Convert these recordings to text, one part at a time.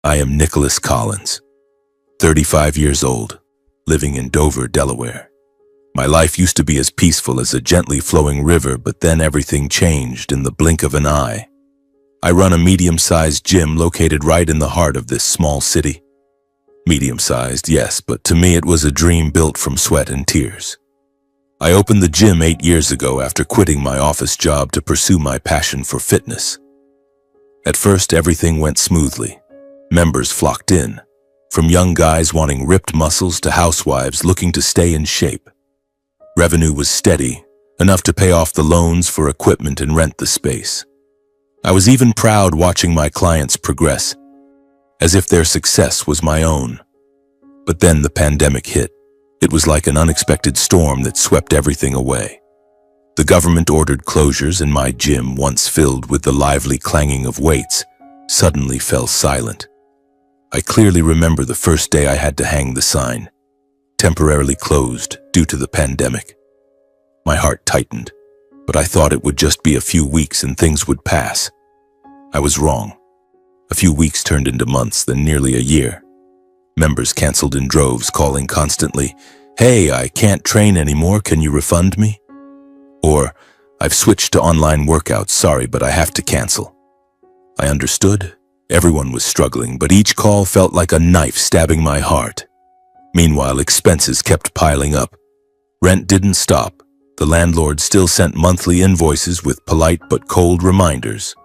I am Nicholas Collins, 35 years old, living in Dover, Delaware. My life used to be as peaceful as a gently flowing river, but then everything changed in the blink of an eye. I run a medium-sized gym located right in the heart of this small city. Medium-sized, yes, but to me it was a dream built from sweat and tears. I opened the gym 8 years ago after quitting my office job to pursue my passion for fitness. At first, everything went smoothly. Members flocked in, from young guys wanting ripped muscles to housewives looking to stay in shape. Revenue was steady, enough to pay off the loans for equipment and rent the space. I was even proud watching my clients progress, as if their success was my own. But then the pandemic hit. It was like an unexpected storm that swept everything away. The government ordered closures, and my gym, once filled with the lively clanging of weights, suddenly fell silent. I clearly remember the first day I had to hang the sign, temporarily closed due to the pandemic. My heart tightened, but I thought it would just be a few weeks and things would pass. I was wrong. A few weeks turned into months, then nearly a year. Members canceled in droves, calling constantly, "Hey, I can't train anymore, can you refund me?" Or, "I've switched to online workouts, sorry, but I have to cancel." I understood. Everyone was struggling, but each call felt like a knife stabbing my heart. Meanwhile, expenses kept piling up. Rent didn't stop. The landlord still sent monthly invoices with polite but cold reminders.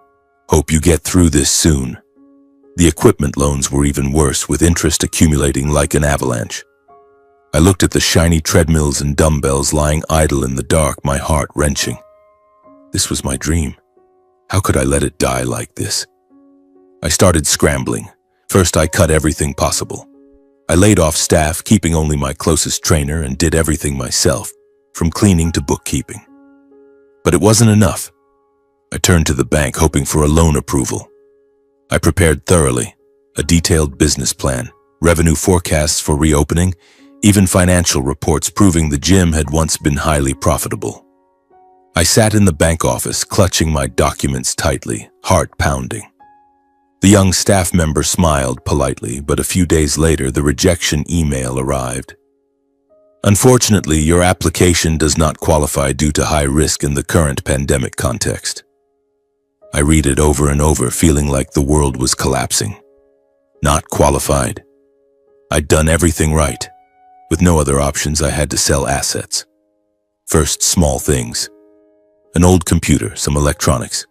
"Hope you get through this soon." The equipment loans were even worse, with interest accumulating like an avalanche. I looked at the shiny treadmills and dumbbells lying idle in the dark, my heart wrenching. This was my dream. How could I let it die like this? I started scrambling. First, I cut everything possible. I laid off staff, keeping only my closest trainer, and did everything myself, from cleaning to bookkeeping. But it wasn't enough. I turned to the bank, hoping for a loan approval. I prepared thoroughly, a detailed business plan, revenue forecasts for reopening, even financial reports proving the gym had once been highly profitable. I sat in the bank office, clutching my documents tightly, heart pounding. The young staff member smiled politely, but a few days later the rejection email arrived. "Unfortunately, your application does not qualify due to high risk in the current pandemic context." I read it over and over, feeling like the world was collapsing. Not qualified. I'd done everything right. With no other options, I had to sell assets. First, small things. An old computer, some electronics.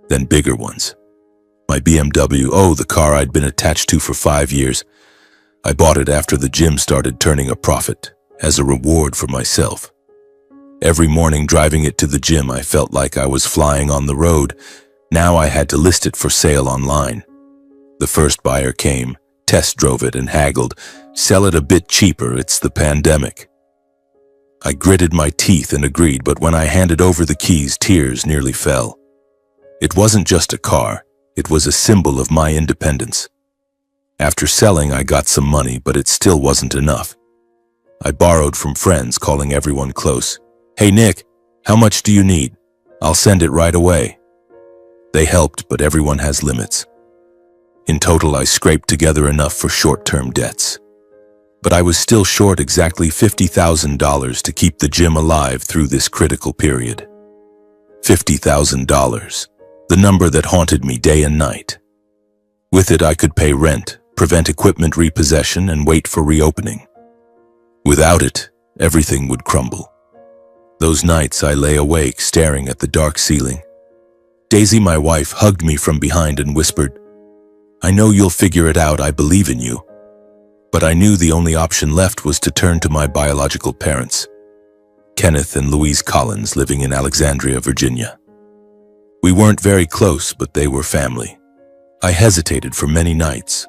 Then bigger ones. My BMW, the car I'd been attached to for 5 years. I bought it after the gym started turning a profit, as a reward for myself. Every morning driving it to the gym, I felt like I was flying on the road. Now I had to list it for sale online. The first buyer came, test drove it and haggled. "Sell it a bit cheaper, it's the pandemic." I gritted my teeth and agreed, but when I handed over the keys, tears nearly fell. It wasn't just a car, it was a symbol of my independence. After selling, I got some money, but it still wasn't enough. I borrowed from friends, calling everyone close. "Hey Nick, how much do you need? I'll send it right away." They helped, but everyone has limits. In total, I scraped together enough for short-term debts. But I was still short exactly $50,000 to keep the gym alive through this critical period. $50,000, the number that haunted me day and night. With it, I could pay rent, prevent equipment repossession, and wait for reopening. Without it, everything would crumble. Those nights, I lay awake, staring at the dark ceiling. Daisy, my wife, hugged me from behind and whispered, "I know you'll figure it out, I believe in you." But I knew the only option left was to turn to my biological parents, Kenneth and Louise Collins, living in Alexandria, Virginia. We weren't very close, but they were family. I hesitated for many nights.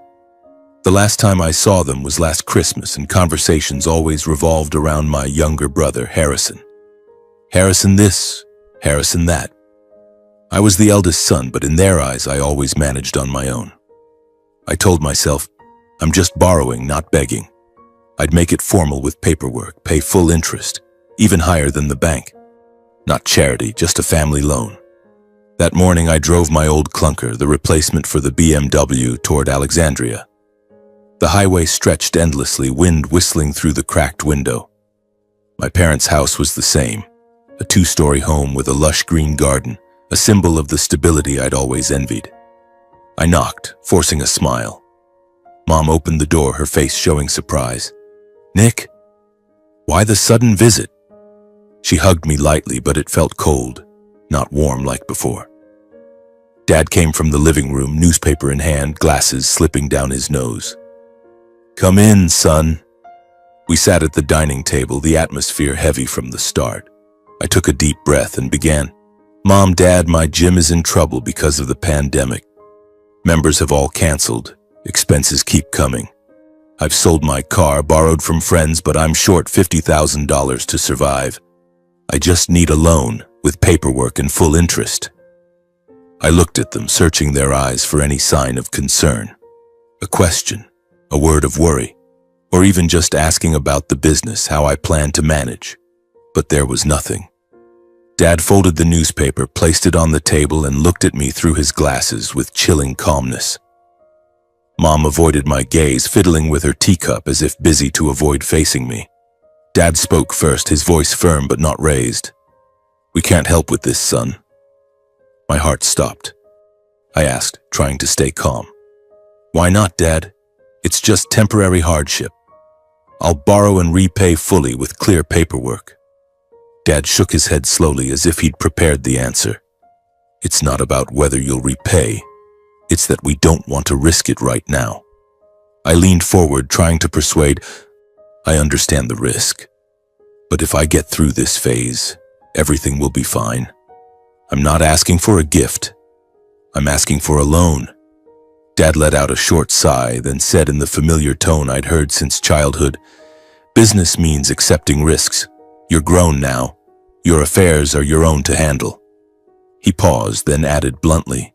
The last time I saw them was last Christmas, and conversations always revolved around my younger brother, Harrison. Harrison this, Harrison that. I was the eldest son, but in their eyes, I always managed on my own. I told myself, I'm just borrowing, not begging. I'd make it formal with paperwork, pay full interest, even higher than the bank. Not charity, just a family loan. That morning I drove my old clunker, the replacement for the BMW, toward Alexandria. The highway stretched endlessly, wind whistling through the cracked window. My parents' house was the same, a two-story home with a lush green garden, a symbol of the stability I'd always envied. I knocked, forcing a smile. Mom opened the door, her face showing surprise. "Nick? Why the sudden visit?" She hugged me lightly, but it felt cold, not warm like before. Dad came from the living room, newspaper in hand, glasses slipping down his nose. "Come in, son." We sat at the dining table, the atmosphere heavy from the start. I took a deep breath and began. "Mom, Dad, my gym is in trouble because of the pandemic. Members have all canceled. Expenses keep coming. I've sold my car, borrowed from friends, but I'm short $50,000 to survive. I just need a loan, with paperwork and full interest." I looked at them, searching their eyes for any sign of concern. A question, a word of worry, or even just asking about the business, how I planned to manage. But there was nothing. Dad folded the newspaper, placed it on the table, and looked at me through his glasses with chilling calmness. Mom avoided my gaze, fiddling with her teacup as if busy to avoid facing me. Dad spoke first, his voice firm but not raised. "We can't help with this, son." My heart stopped. I asked, trying to stay calm. "Why not, Dad? It's just temporary hardship. I'll borrow and repay fully with clear paperwork." Dad shook his head slowly as if he'd prepared the answer. "It's not about whether you'll repay. It's that we don't want to risk it right now." I leaned forward, trying to persuade. "I understand the risk. But if I get through this phase, everything will be fine. I'm not asking for a gift. I'm asking for a loan." Dad let out a short sigh, then said in the familiar tone I'd heard since childhood, "Business means accepting risks. You're grown now. Your affairs are your own to handle." He paused, then added bluntly,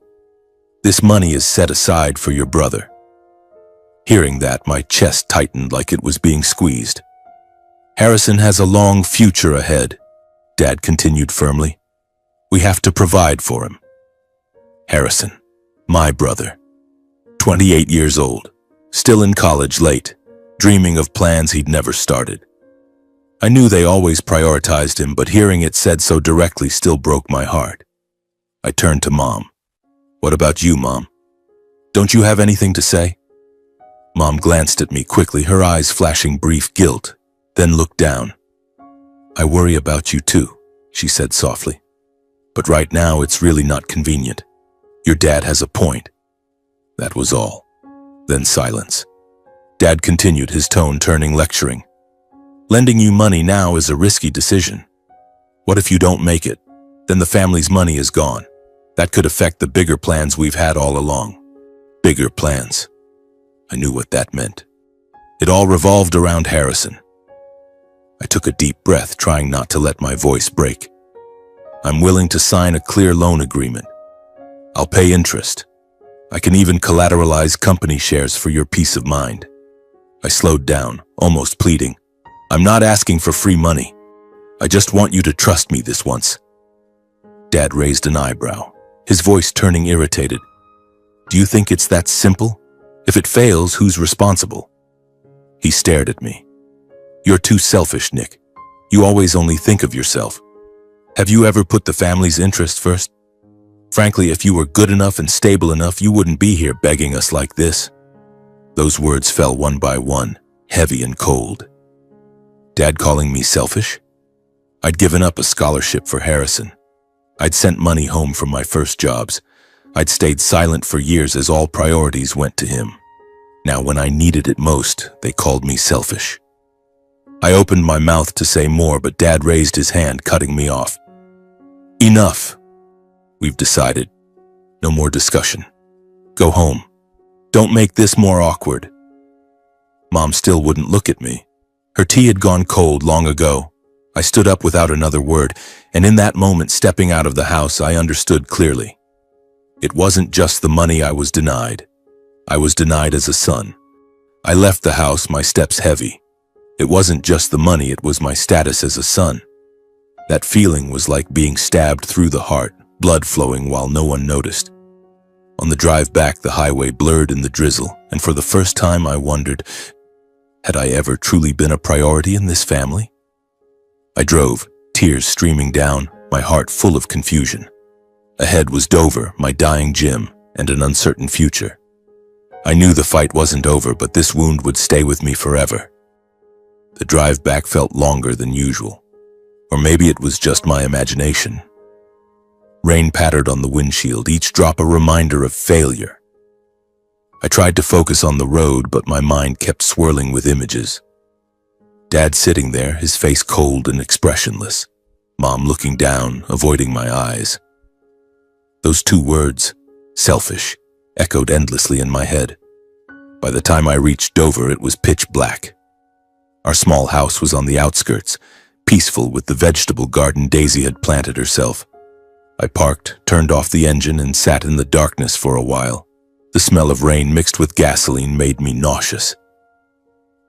"This money is set aside for your brother." Hearing that, my chest tightened like it was being squeezed. "Harrison has a long future ahead," Dad continued firmly. "We have to provide for him." Harrison, my brother, 28 years old, still in college late, dreaming of plans he'd never started. I knew they always prioritized him, but hearing it said so directly still broke my heart. I turned to Mom. "What about you, Mom? Don't you have anything to say?" Mom glanced at me quickly, her eyes flashing brief guilt, then looked down. "I worry about you too," she said softly. "But right now it's really not convenient. Your dad has a point." That was all. Then silence. Dad continued, his tone turning lecturing. "Lending you money now is a risky decision. What if you don't make it? Then the family's money is gone. That could affect the bigger plans we've had all along." Bigger plans. I knew what that meant. It all revolved around Harrison. I took a deep breath, trying not to let my voice break. "I'm willing to sign a clear loan agreement. I'll pay interest. I can even collateralize company shares for your peace of mind." I slowed down, almost pleading. "I'm not asking for free money. I just want you to trust me this once." Dad raised an eyebrow, his voice turning irritated. "Do you think it's that simple? If it fails, who's responsible?" He stared at me. "You're too selfish, Nick. You always only think of yourself. Have you ever put the family's interest first? Frankly, if you were good enough and stable enough, you wouldn't be here begging us like this." Those words fell one by one, heavy and cold. Dad calling me selfish? I'd given up a scholarship for Harrison. I'd sent money home from my first jobs. I'd stayed silent for years as all priorities went to him. Now, when I needed it most, they called me selfish. I opened my mouth to say more, but Dad raised his hand, cutting me off. "Enough. We've decided. No more discussion. Go home. Don't make this more awkward." Mom still wouldn't look at me. Her tea had gone cold long ago. I stood up without another word, and in that moment, stepping out of the house, I understood clearly. It wasn't just the money I was denied. I was denied as a son. I left the house, my steps heavy. It wasn't just the money, it was my status as a son. That feeling was like being stabbed through the heart, blood flowing while no one noticed. On the drive back, the highway blurred in the drizzle, and for the first time I wondered, had I ever truly been a priority in this family? I drove, tears streaming down, my heart full of confusion. Ahead was Dover, my dying Jim, and an uncertain future. I knew the fight wasn't over, but this wound would stay with me forever. The drive back felt longer than usual, or maybe it was just my imagination. Rain pattered on the windshield, each drop a reminder of failure. I tried to focus on the road, but my mind kept swirling with images. Dad sitting there, his face cold and expressionless. Mom looking down, avoiding my eyes. Those two words, selfish, echoed endlessly in my head. By the time I reached Dover, it was pitch black. Our small house was on the outskirts, peaceful with the vegetable garden Daisy had planted herself. I parked, turned off the engine, and sat in the darkness for a while. The smell of rain mixed with gasoline made me nauseous.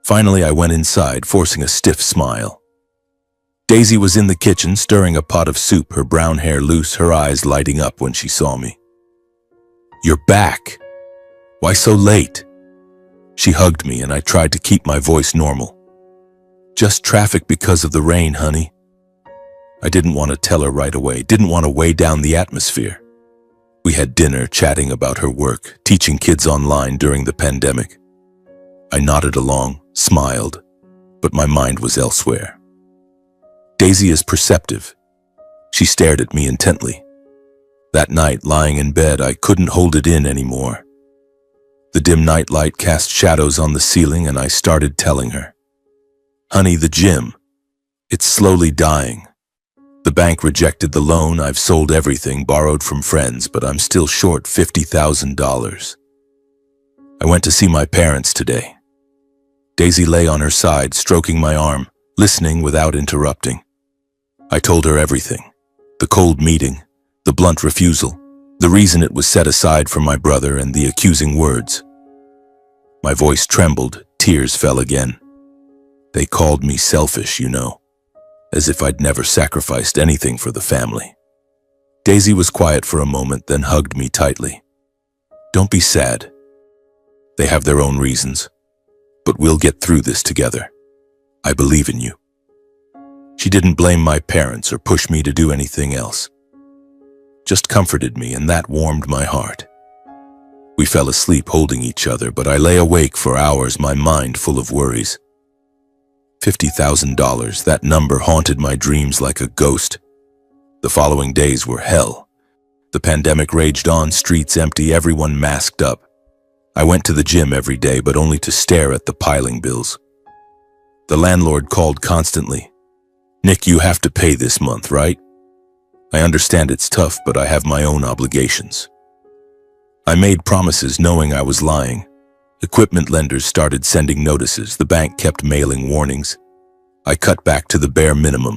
Finally, I went inside, forcing a stiff smile. Daisy was in the kitchen, stirring a pot of soup, her brown hair loose, her eyes lighting up when she saw me. "You're back. Why so late?" She hugged me, and I tried to keep my voice normal. "Just traffic because of the rain, honey." I didn't want to tell her right away, didn't want to weigh down the atmosphere. We had dinner, chatting about her work, teaching kids online during the pandemic. I nodded along, smiled, but my mind was elsewhere. Daisy is perceptive. She stared at me intently. That night, lying in bed, I couldn't hold it in anymore. The dim nightlight cast shadows on the ceiling, and I started telling her. "Honey, the gym. It's slowly dying. The bank rejected the loan, I've sold everything, borrowed from friends, but I'm still short $50,000. I went to see my parents today." Daisy lay on her side, stroking my arm, listening without interrupting. I told her everything. The cold meeting, the blunt refusal, the reason it was set aside for my brother, and the accusing words. My voice trembled, tears fell again. "They called me selfish, you know, as if I'd never sacrificed anything for the family." Daisy was quiet for a moment, then hugged me tightly. "Don't be sad. They have their own reasons, but we'll get through this together. I believe in you." She didn't blame my parents or push me to do anything else. Just comforted me, and that warmed my heart. We fell asleep holding each other, but I lay awake for hours, my mind full of worries. $50,000, that number haunted my dreams like a ghost. The following days were hell. The pandemic raged on, streets empty, everyone masked up. I went to the gym every day, but only to stare at the piling bills. The landlord called constantly. "Nick, you have to pay this month, right? I understand it's tough, but I have my own obligations." I made promises knowing I was lying. Equipment lenders started sending notices. The bank kept mailing warnings. I cut back to the bare minimum,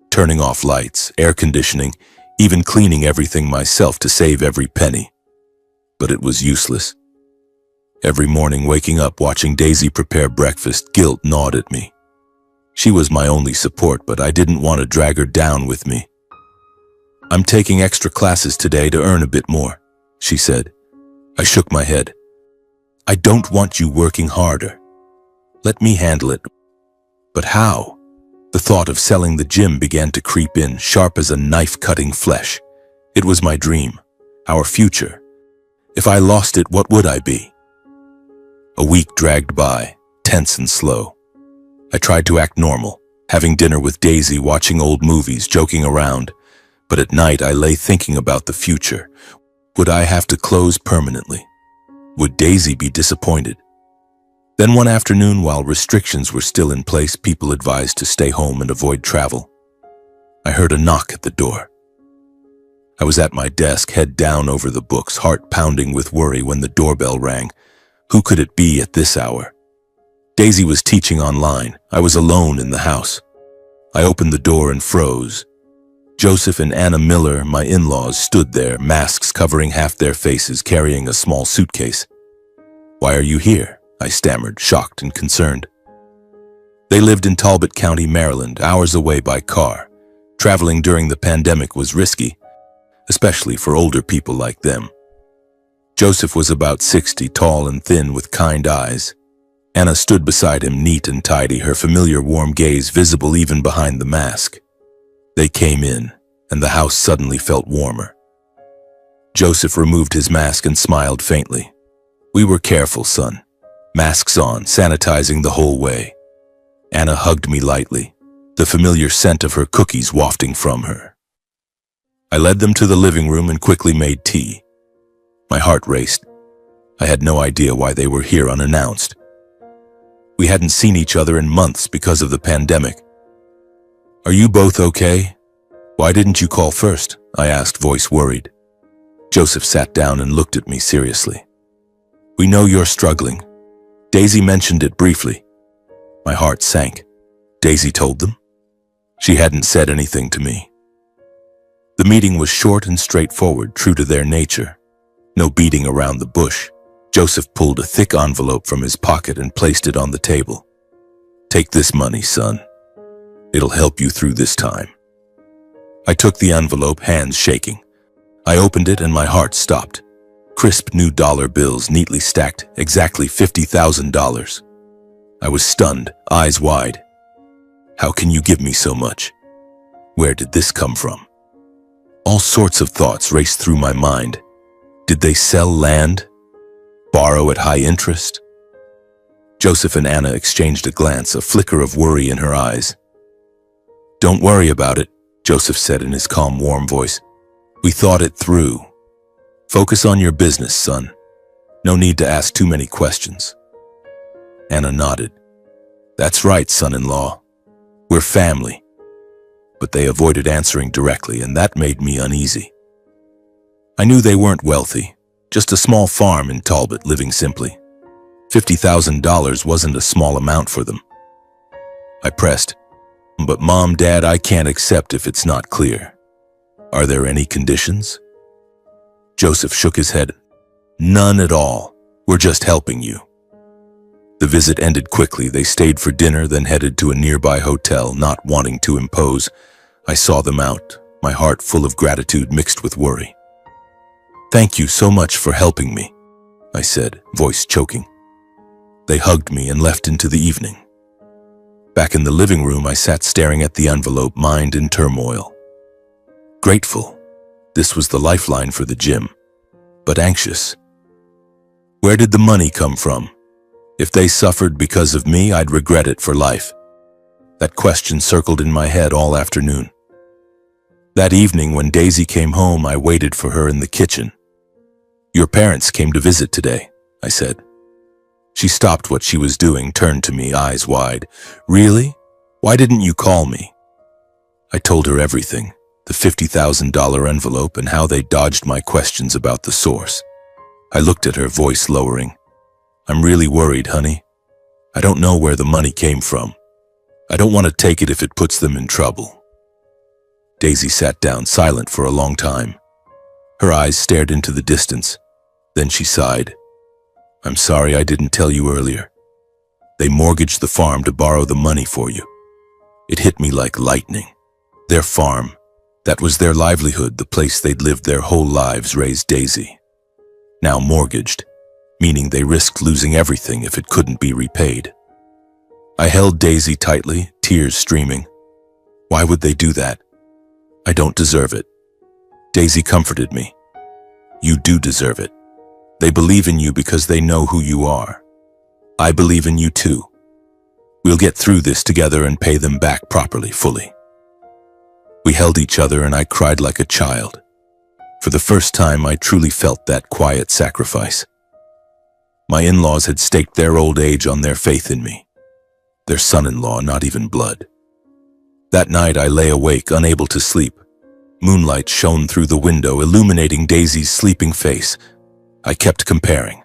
turning off lights, air conditioning, even cleaning everything myself to save every penny. But it was useless. Every morning, waking up, watching Daisy prepare breakfast, guilt gnawed at me. She was my only support, but I didn't want to drag her down with me. "I'm taking extra classes today to earn a bit more," she said. I shook my head. "I don't want you working harder. Let me handle it." But how? The thought of selling the gym began to creep in, sharp as a knife cutting flesh. It was my dream, our future. If I lost it, what would I be? A week dragged by, tense and slow. I tried to act normal, having dinner with Daisy, watching old movies, joking around. But at night I lay thinking about the future. Would I have to close permanently? Would Daisy be disappointed? Then one afternoon, while restrictions were still in place, people advised to stay home and avoid travel. I heard a knock at the door. I was at my desk, head down over the books, heart pounding with worry when the doorbell rang. Who could it be at this hour? Daisy was teaching online. I was alone in the house. I opened the door and froze. Joseph and Anna Miller, my in-laws, stood there, masks covering half their faces, carrying a small suitcase. "Why are you here?" I stammered, shocked and concerned. They lived in Talbot County, Maryland, hours away by car. Traveling during the pandemic was risky. especially for older people like them. Joseph was about 60, tall and thin with kind eyes. Anna stood beside him, neat and tidy, her familiar warm gaze visible even behind the mask. They came in, and the house suddenly felt warmer. Joseph removed his mask and smiled faintly. We were careful, son. Masks on, sanitizing the whole way. Anna hugged me lightly, the familiar scent of her cookies wafting from her. I led them to the living room and quickly made tea. My heart raced. I had no idea why they were here unannounced. We hadn't seen each other in months because of the pandemic. Are you both okay? Why didn't you call first? I asked, voice worried. Joseph sat down and looked at me seriously. We know you're struggling. Daisy mentioned it briefly. My heart sank. Daisy told them? She hadn't said anything to me. The meeting was short and straightforward, true to their nature. No beating around the bush. Joseph pulled a thick envelope from his pocket and placed it on the table. Take this money, son. It'll help you through this time. I took the envelope, hands shaking. I opened it and my heart stopped. Crisp new dollar bills neatly stacked, exactly $50,000. I was stunned, eyes wide. How can you give me so much? Where did this come from? All sorts of thoughts raced through my mind. Did they sell land? Borrow at high interest? Joseph and Anna exchanged a glance, a flicker of worry in her eyes. Don't worry about it, Joseph said in his calm, warm voice. We thought it through. Focus on your business, son. No need to ask too many questions. Anna nodded. That's right, son-in-law. We're family. But they avoided answering directly, and that made me uneasy. I knew they weren't wealthy, just a small farm in Talbot, living simply. $50,000 wasn't a small amount for them. I pressed, but Mom, Dad, I can't accept if it's not clear. Are there any conditions? Joseph shook his head. None at all. We're just helping you. The visit ended quickly. They stayed for dinner, then headed to a nearby hotel, not wanting to impose. I saw them out, my heart full of gratitude mixed with worry. Thank you so much for helping me, I said, voice choking. They hugged me and left into the evening. Back in the living room, I sat staring at the envelope, mind in turmoil. Grateful. This was the lifeline for the gym, but anxious. Where did the money come from? If they suffered because of me, I'd regret it for life. That question circled in my head all afternoon. That evening, when Daisy came home, I waited for her in the kitchen. Your parents came to visit today, I said. She stopped what she was doing, turned to me, eyes wide. Really? Why didn't you call me? I told her everything, the $50,000 envelope and how they dodged my questions about the source. I looked at her, voice lowering. I'm really worried, honey. I don't know where the money came from. I don't want to take it if it puts them in trouble. Daisy sat down, silent for a long time. Her eyes stared into the distance. Then she sighed. I'm sorry I didn't tell you earlier. They mortgaged the farm to borrow the money for you. It hit me like lightning. Their farm, that was their livelihood, the place they'd lived their whole lives, raised Daisy. Now mortgaged, meaning they risked losing everything if it couldn't be repaid. I held Daisy tightly, tears streaming. Why would they do that? I don't deserve it. Daisy comforted me. You do deserve it. They believe in you because they know who you are. I believe in you too. We'll get through this together and pay them back properly, fully. We held each other and I cried like a child. For the first time, I truly felt that quiet sacrifice. My in-laws had staked their old age on their faith in me. Their son-in-law, not even blood. That night I lay awake, unable to sleep. Moonlight shone through the window, illuminating Daisy's sleeping face. I kept comparing.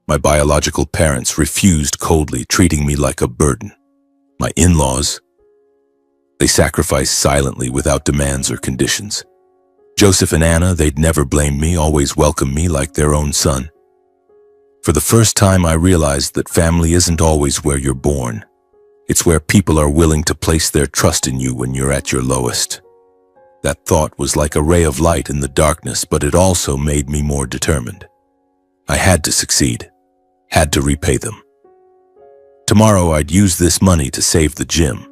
My biological parents refused coldly, treating me like a burden. My in-laws, they sacrificed silently without demands or conditions. Joseph and Anna, they'd never blame me, always welcome me like their own son. For the first time, I realized that family isn't always where you're born. It's where people are willing to place their trust in you when you're at your lowest. That thought was like a ray of light in the darkness, but it also made me more determined. I had to succeed, had to repay them. Tomorrow I'd use this money to save the gym.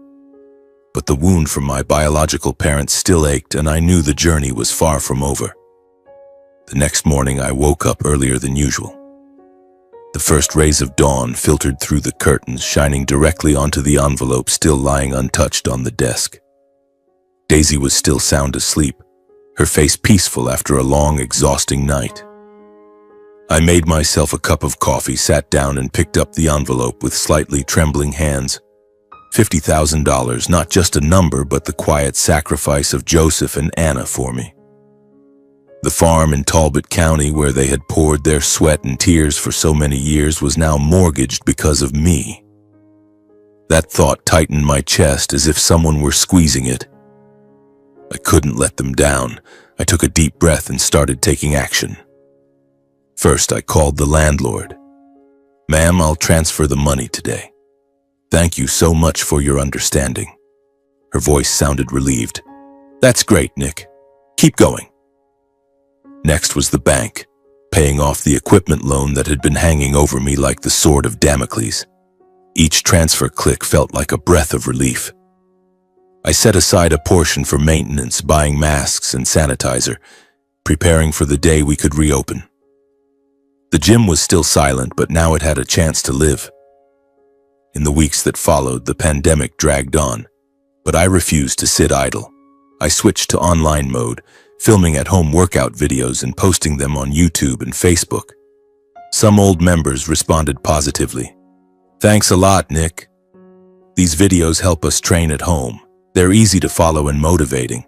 But the wound from my biological parents still ached, and I knew the journey was far from over. The next morning I woke up earlier than usual. The first rays of dawn filtered through the curtains, shining directly onto the envelope still lying untouched on the desk. Daisy was still sound asleep, her face peaceful after a long, exhausting night. I made myself a cup of coffee, sat down, and picked up the envelope with slightly trembling hands. $50,000, not just a number, but the quiet sacrifice of Joseph and Anna for me. The farm in Talbot County, where they had poured their sweat and tears for so many years, was now mortgaged because of me. That thought tightened my chest as if someone were squeezing it. I couldn't let them down. I took a deep breath and started taking action. First, I called the landlord. "Ma'am, I'll transfer the money today. Thank you so much for your understanding." Her voice sounded relieved. "That's great, Nick. Keep going." Next was the bank, paying off the equipment loan that had been hanging over me like the sword of Damocles. Each transfer click felt like a breath of relief. I set aside a portion for maintenance, buying masks and sanitizer, preparing for the day we could reopen. The gym was still silent, but now it had a chance to live. In the weeks that followed, the pandemic dragged on, but I refused to sit idle. I switched to online mode, filming at-home workout videos and posting them on YouTube and Facebook. Some old members responded positively. "Thanks a lot, Nick. These videos help us train at home. They're easy to follow and motivating."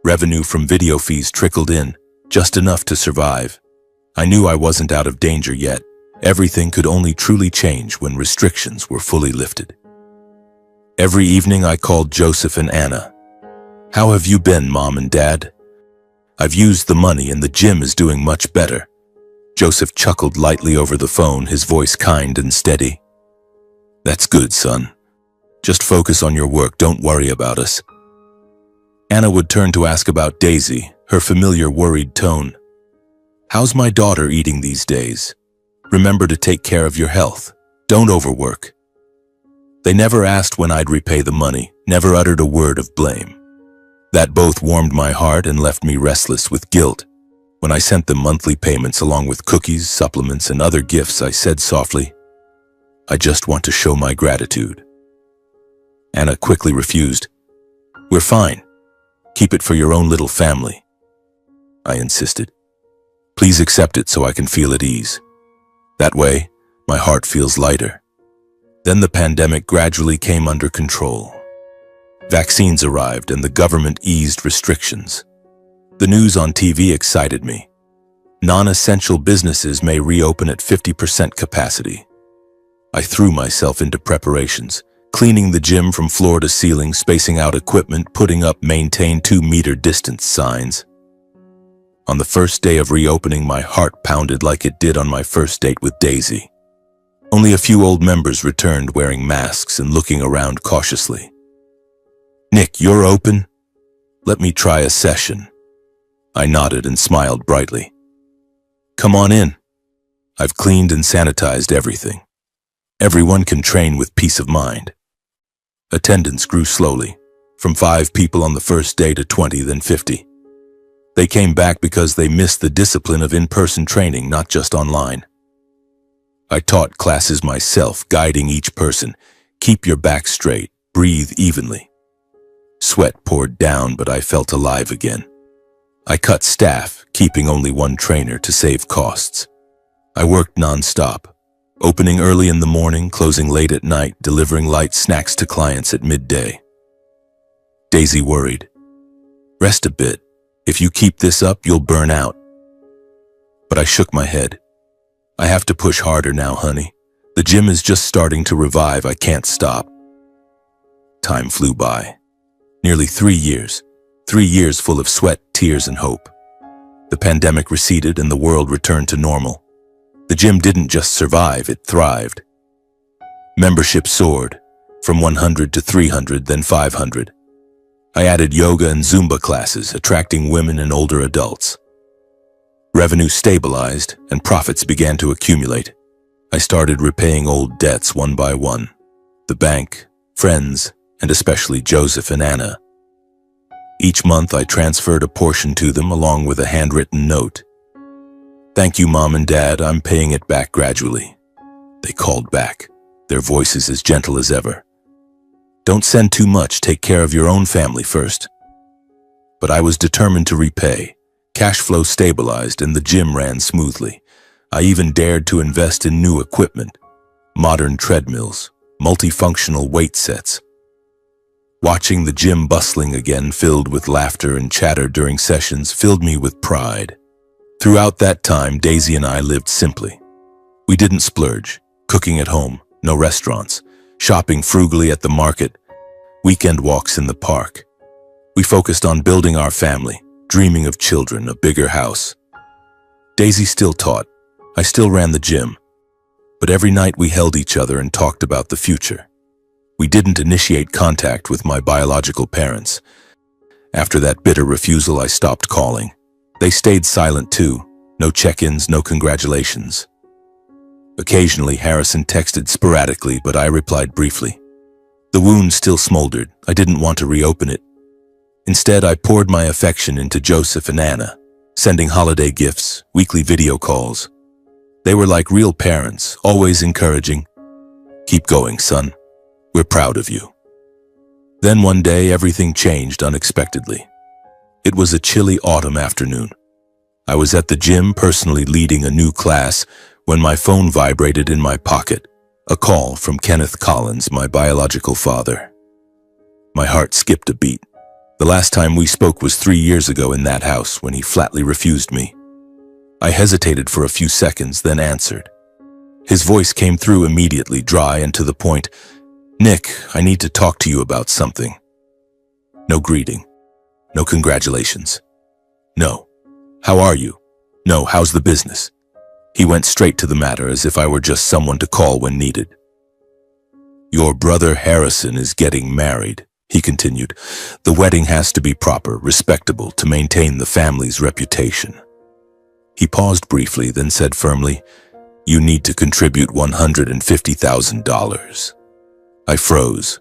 Revenue from video fees trickled in, just enough to survive. I knew I wasn't out of danger yet. Everything could only truly change when restrictions were fully lifted. Every evening I called Joseph and Anna. "How have you been, Mom and Dad? I've used the money and the gym is doing much better." Joseph chuckled lightly over the phone, his voice kind and steady. "That's good, son. Just focus on your work, don't worry about us." Anna would turn to ask about Daisy, her familiar worried tone. "How's my daughter eating these days? Remember to take care of your health. Don't overwork." They never asked when I'd repay the money, never uttered a word of blame. That both warmed my heart and left me restless with guilt. When I sent them monthly payments along with cookies, supplements, and other gifts, I said softly, "I just want to show my gratitude." Anna quickly refused. "We're fine. Keep it for your own little family." I insisted. "Please accept it so I can feel at ease. That way, my heart feels lighter." Then the pandemic gradually came under control. Vaccines arrived and the government eased restrictions. The news on TV excited me. Non-essential businesses may reopen at 50% capacity. I threw myself into preparations, cleaning the gym from floor to ceiling, spacing out equipment, putting up maintain 2-meter distance signs. On the first day of reopening, my heart pounded like it did on my first date with Daisy. Only a few old members returned, wearing masks and looking around cautiously. "Nick, you're open? Let me try a session." I nodded and smiled brightly. "Come on in. I've cleaned and sanitized everything. Everyone can train with peace of mind." Attendance grew slowly, from 5 people on the first day to 20, then 50. They came back because they missed the discipline of in-person training, not just online. I taught classes myself, guiding each person. Keep your back straight, breathe evenly. Sweat poured down, but I felt alive again. I cut staff, keeping only one trainer to save costs. I worked non-stop, opening early in the morning, closing late at night, delivering light snacks to clients at midday. Daisy worried. "Rest a bit. If you keep this up, you'll burn out." But I shook my head. "I have to push harder now, honey. The gym is just starting to revive. I can't stop." Time flew by. Nearly 3 years. 3 years full of sweat, tears, and hope. The pandemic receded and the world returned to normal. The gym didn't just survive, it thrived. Membership soared, from 100 to 300, then 500. I added yoga and Zumba classes, attracting women and older adults. Revenue stabilized and profits began to accumulate. I started repaying old debts one by one. The bank, friends, and especially Joseph and Anna. Each month I transferred a portion to them along with a handwritten note. "Thank you, Mom and Dad, I'm paying it back gradually." They called back, their voices as gentle as ever. "Don't send too much, take care of your own family first." But I was determined to repay. Cash flow stabilized and the gym ran smoothly. I even dared to invest in new equipment, modern treadmills, multifunctional weight sets. Watching the gym bustling again, filled with laughter and chatter during sessions, filled me with pride. Throughout that time, Daisy and I lived simply. We didn't splurge, cooking at home, no restaurants, shopping frugally at the market, weekend walks in the park. We focused on building our family, dreaming of children, a bigger house. Daisy still taught. I still ran the gym. But every night we held each other and talked about the future. We didn't initiate contact with my biological parents. After that bitter refusal, I stopped calling. They stayed silent too. No check-ins, no congratulations. Occasionally, Harrison texted sporadically, but I replied briefly. The wound still smoldered. I didn't want to reopen it. Instead, I poured my affection into Joseph and Anna, sending holiday gifts, weekly video calls. They were like real parents, always encouraging. "Keep going, son. We're proud of you." Then one day, everything changed unexpectedly. It was a chilly autumn afternoon. I was at the gym personally leading a new class when my phone vibrated in my pocket, a call from Kenneth Collins, my biological father. My heart skipped a beat. The last time we spoke was 3 years ago in that house when he flatly refused me. I hesitated for a few seconds, then answered. His voice came through immediately, dry and to the point. "Nick, I need to talk to you about something." No greeting. No congratulations. No. "How are you?" No, "How's the business?" He went straight to the matter as if I were just someone to call when needed. "Your brother Harrison is getting married," he continued. "The wedding has to be proper, respectable, to maintain the family's reputation." He paused briefly, then said firmly, "You need to contribute $150,000. I froze.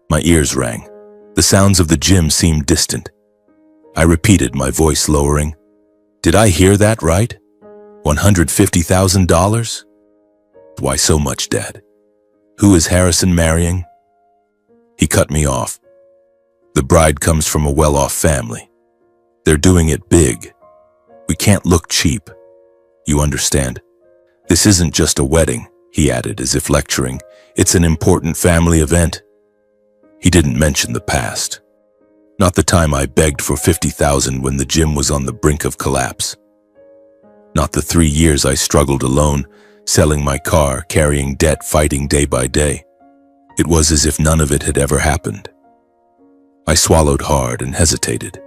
My ears rang. The sounds of the gym seemed distant. I repeated, my voice lowering. "Did I hear that right? $150,000? Why so much, Dad? Who is Harrison marrying?" He cut me off. "The bride comes from a well-off family. They're doing it big. We can't look cheap. You understand? This isn't just a wedding," he added as if lecturing. "It's an important family event." He didn't mention the past. Not the time I begged for $50,000 when the gym was on the brink of collapse. Not the 3 years I struggled alone, selling my car, carrying debt, fighting day by day. It was as if none of it had ever happened. I swallowed hard and hesitated.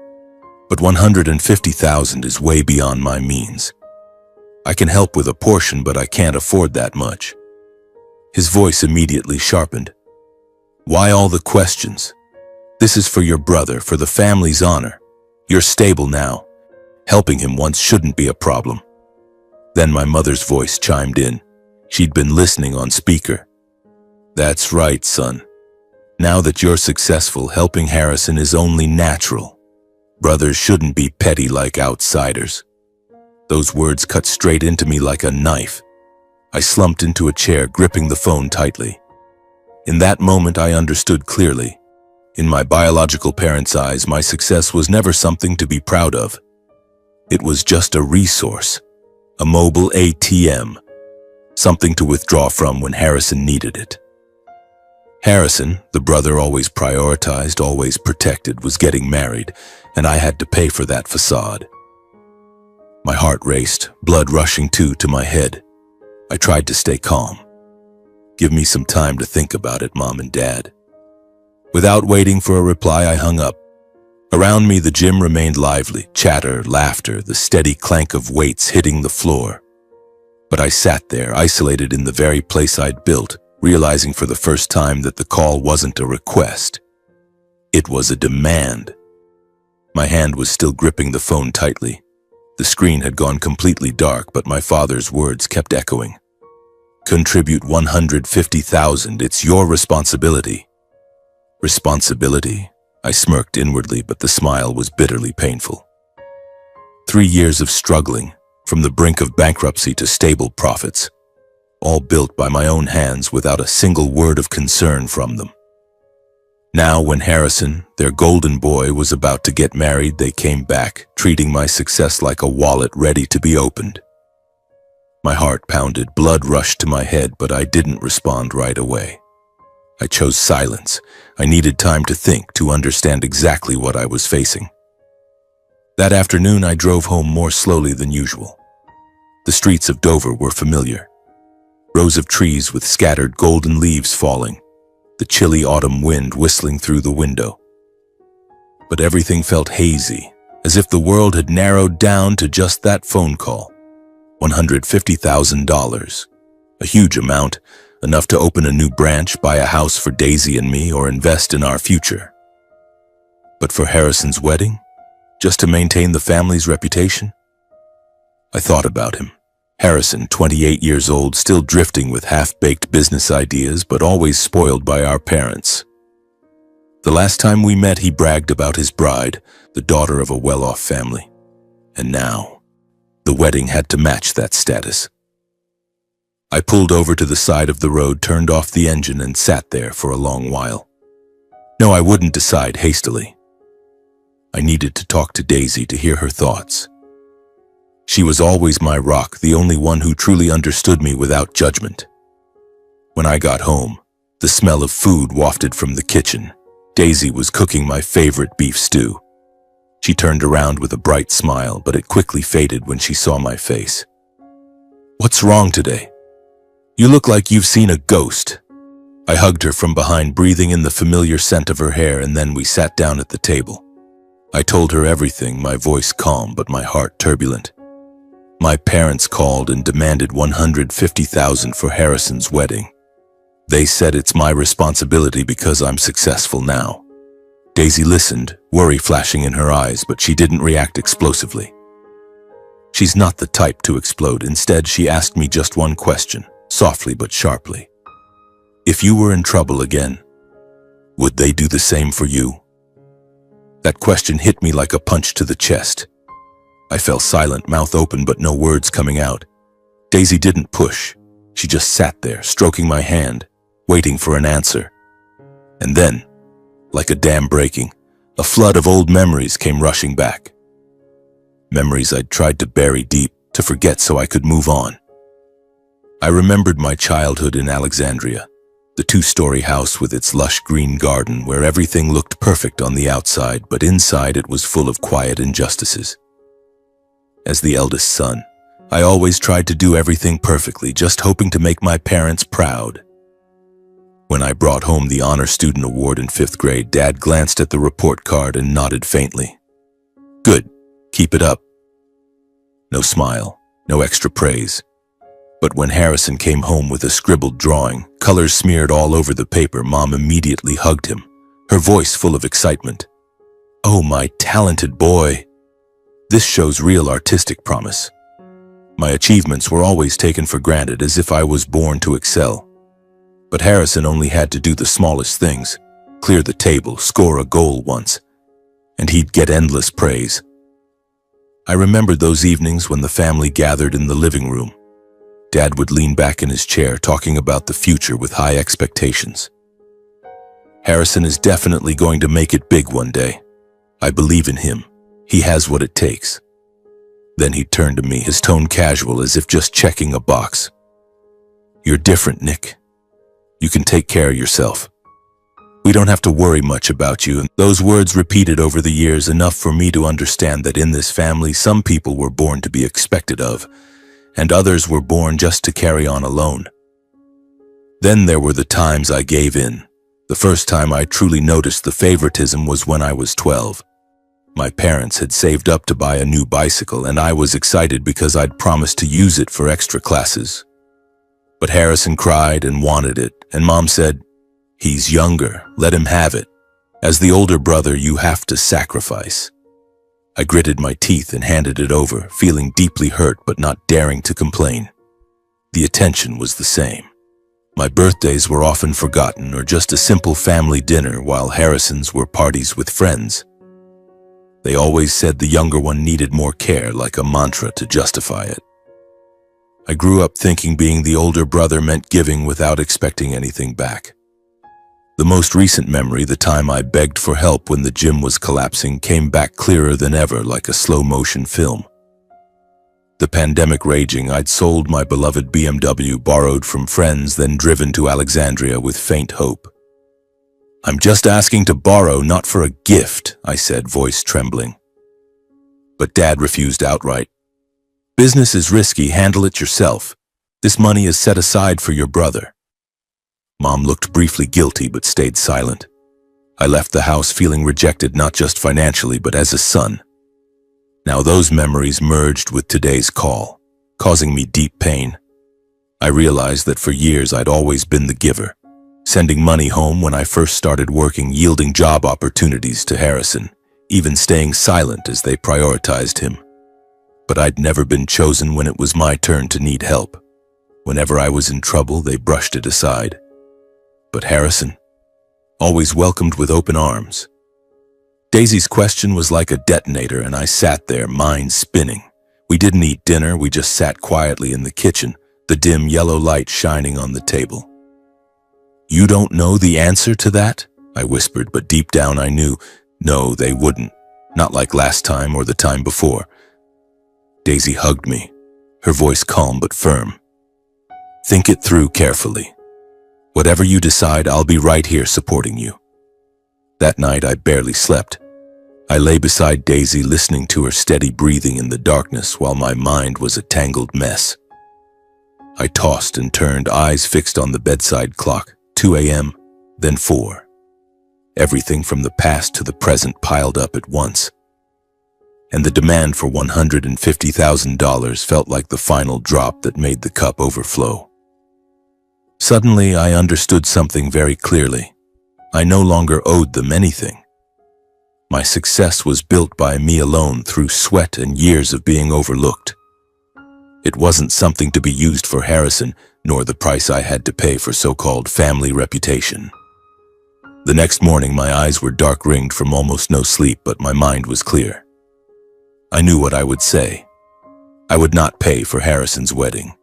But $150,000 is way beyond my means. I can help with a portion, but I can't afford that much. His voice immediately sharpened. "Why all the questions? This is for your brother, for the family's honor. You're stable now. Helping him once shouldn't be a problem." Then my mother's voice chimed in. She'd been listening on speaker. "That's right, son. Now that you're successful, helping Harrison is only natural. Brothers shouldn't be petty like outsiders." Those words cut straight into me like a knife. I slumped into a chair, gripping the phone tightly. In that moment, I understood clearly. In my biological parents' eyes, my success was never something to be proud of. It was just a resource, a mobile ATM, something to withdraw from when Harrison needed it. Harrison, the brother always prioritized, always protected, was getting married, and I had to pay for that facade. My heart raced, blood rushing to my head. I tried to stay calm. "Give me some time to think about it, Mom and Dad." Without waiting for a reply, I hung up. Around me, the gym remained lively, chatter, laughter, the steady clank of weights hitting the floor. But I sat there, isolated in the very place I'd built, realizing for the first time that the call wasn't a request. It was a demand. My hand was still gripping the phone tightly. The screen had gone completely dark, but my father's words kept echoing. Contribute $150,000. It's your responsibility. Responsibility? I smirked inwardly, but the smile was bitterly painful. 3 years of struggling, from the brink of bankruptcy to stable profits, all built by my own hands without a single word of concern from them. Now, when Harrison, their golden boy, was about to get married, they came back, treating my success like a wallet ready to be opened. My heart pounded, blood rushed to my head, but I didn't respond right away. I chose silence. I needed time to think, to understand exactly what I was facing. That afternoon, I drove home more slowly than usual. The streets of Dover were familiar. Rows of trees with scattered golden leaves falling, the chilly autumn wind whistling through the window. But everything felt hazy, as if the world had narrowed down to just that phone call. $150,000. A huge amount, enough to open a new branch, buy a house for Daisy and me, or invest in our future. But for Harrison's wedding? Just to maintain the family's reputation? I thought about him. Harrison, 28 years old, still drifting with half-baked business ideas, but always spoiled by our parents. The last time we met, he bragged about his bride, the daughter of a well-off family. And now, the wedding had to match that status. I pulled over to the side of the road, turned off the engine, and sat there for a long while. No, I wouldn't decide hastily. I needed to talk to Daisy to hear her thoughts. She was always my rock, the only one who truly understood me without judgment. When I got home, the smell of food wafted from the kitchen. Daisy was cooking my favorite beef stew. She turned around with a bright smile, but it quickly faded when she saw my face. "What's wrong today? You look like you've seen a ghost." I hugged her from behind, breathing in the familiar scent of her hair, and then we sat down at the table. I told her everything, my voice calm but my heart turbulent. My parents called and demanded $150,000 for Harrison's wedding. They said it's my responsibility because I'm successful now. Daisy listened, worry flashing in her eyes, but she didn't react explosively. She's not the type to explode. Instead, she asked me just one question, softly but sharply. If you were in trouble again, would they do the same for you? That question hit me like a punch to the chest. I fell silent, mouth open but no words coming out. Daisy didn't push. She just sat there, stroking my hand, waiting for an answer. And then, like a dam breaking, a flood of old memories came rushing back. Memories I'd tried to bury deep, to forget so I could move on. I remembered my childhood in Alexandria, the 2-story house with its lush green garden where everything looked perfect on the outside, but inside it was full of quiet injustices. As the eldest son, I always tried to do everything perfectly, just hoping to make my parents proud. When I brought home the Honor Student Award in 5th grade, Dad glanced at the report card and nodded faintly. "Good, keep it up." No smile, no extra praise. But when Harrison came home with a scribbled drawing, colors smeared all over the paper, Mom immediately hugged him, her voice full of excitement. "Oh, my talented boy. This shows real artistic promise." My achievements were always taken for granted, as if I was born to excel. But Harrison only had to do the smallest things, clear the table, score a goal once, and he'd get endless praise. I remembered those evenings when the family gathered in the living room. Dad would lean back in his chair, talking about the future with high expectations. "Harrison is definitely going to make it big one day. I believe in him. He has what it takes." Then he turned to me, his tone casual, as if just checking a box. "You're different, Nick. You can take care of yourself. We don't have to worry much about you." And those words repeated over the years, enough for me to understand that in this family, some people were born to be expected of, and others were born just to carry on alone. Then there were the times I gave in. The first time I truly noticed the favoritism was when I was 12. My parents had saved up to buy a new bicycle, and I was excited because I'd promised to use it for extra classes. But Harrison cried and wanted it, and Mom said, "He's younger, let him have it." As the older brother, you have to sacrifice. I gritted my teeth and handed it over, feeling deeply hurt but not daring to complain. The attention was the same. My birthdays were often forgotten or just a simple family dinner, while Harrison's were parties with friends. They always said the younger one needed more care, like a mantra to justify it. I grew up thinking being the older brother meant giving without expecting anything back. The most recent memory, the time I begged for help when the gym was collapsing, came back clearer than ever, like a slow-motion film. The pandemic raging, I'd sold my beloved BMW, borrowed from friends, then driven to Alexandria with faint hope. "I'm just asking to borrow, not for a gift," I said, voice trembling. But Dad refused outright. "Business is risky, handle it yourself. This money is set aside for your brother." Mom looked briefly guilty but stayed silent. I left the house feeling rejected, not just financially but as a son. Now those memories merged with today's call, causing me deep pain. I realized that for years I'd always been the giver, sending money home when I first started working, yielding job opportunities to Harrison, even staying silent as they prioritized him. But I'd never been chosen when it was my turn to need help. Whenever I was in trouble, they brushed it aside. But Harrison, always welcomed with open arms. Daisy's question was like a detonator, and I sat there, mind spinning. We didn't eat dinner, we just sat quietly in the kitchen, the dim yellow light shining on the table. "You don't know the answer to that?" I whispered, but deep down I knew, no, they wouldn't. Not like last time or the time before. Daisy hugged me, her voice calm but firm. "Think it through carefully. Whatever you decide, I'll be right here supporting you." That night I barely slept. I lay beside Daisy, listening to her steady breathing in the darkness while my mind was a tangled mess. I tossed and turned, eyes fixed on the bedside clock. 2 a.m., then 4. Everything from the past to the present piled up at once. And the demand for $150,000 felt like the final drop that made the cup overflow. Suddenly, I understood something very clearly. I no longer owed them anything. My success was built by me alone through sweat and years of being overlooked. It wasn't something to be used for Harrison, nor the price I had to pay for so-called family reputation. The next morning, my eyes were dark-ringed from almost no sleep, but my mind was clear. I knew what I would say. I would not pay for Harrison's wedding.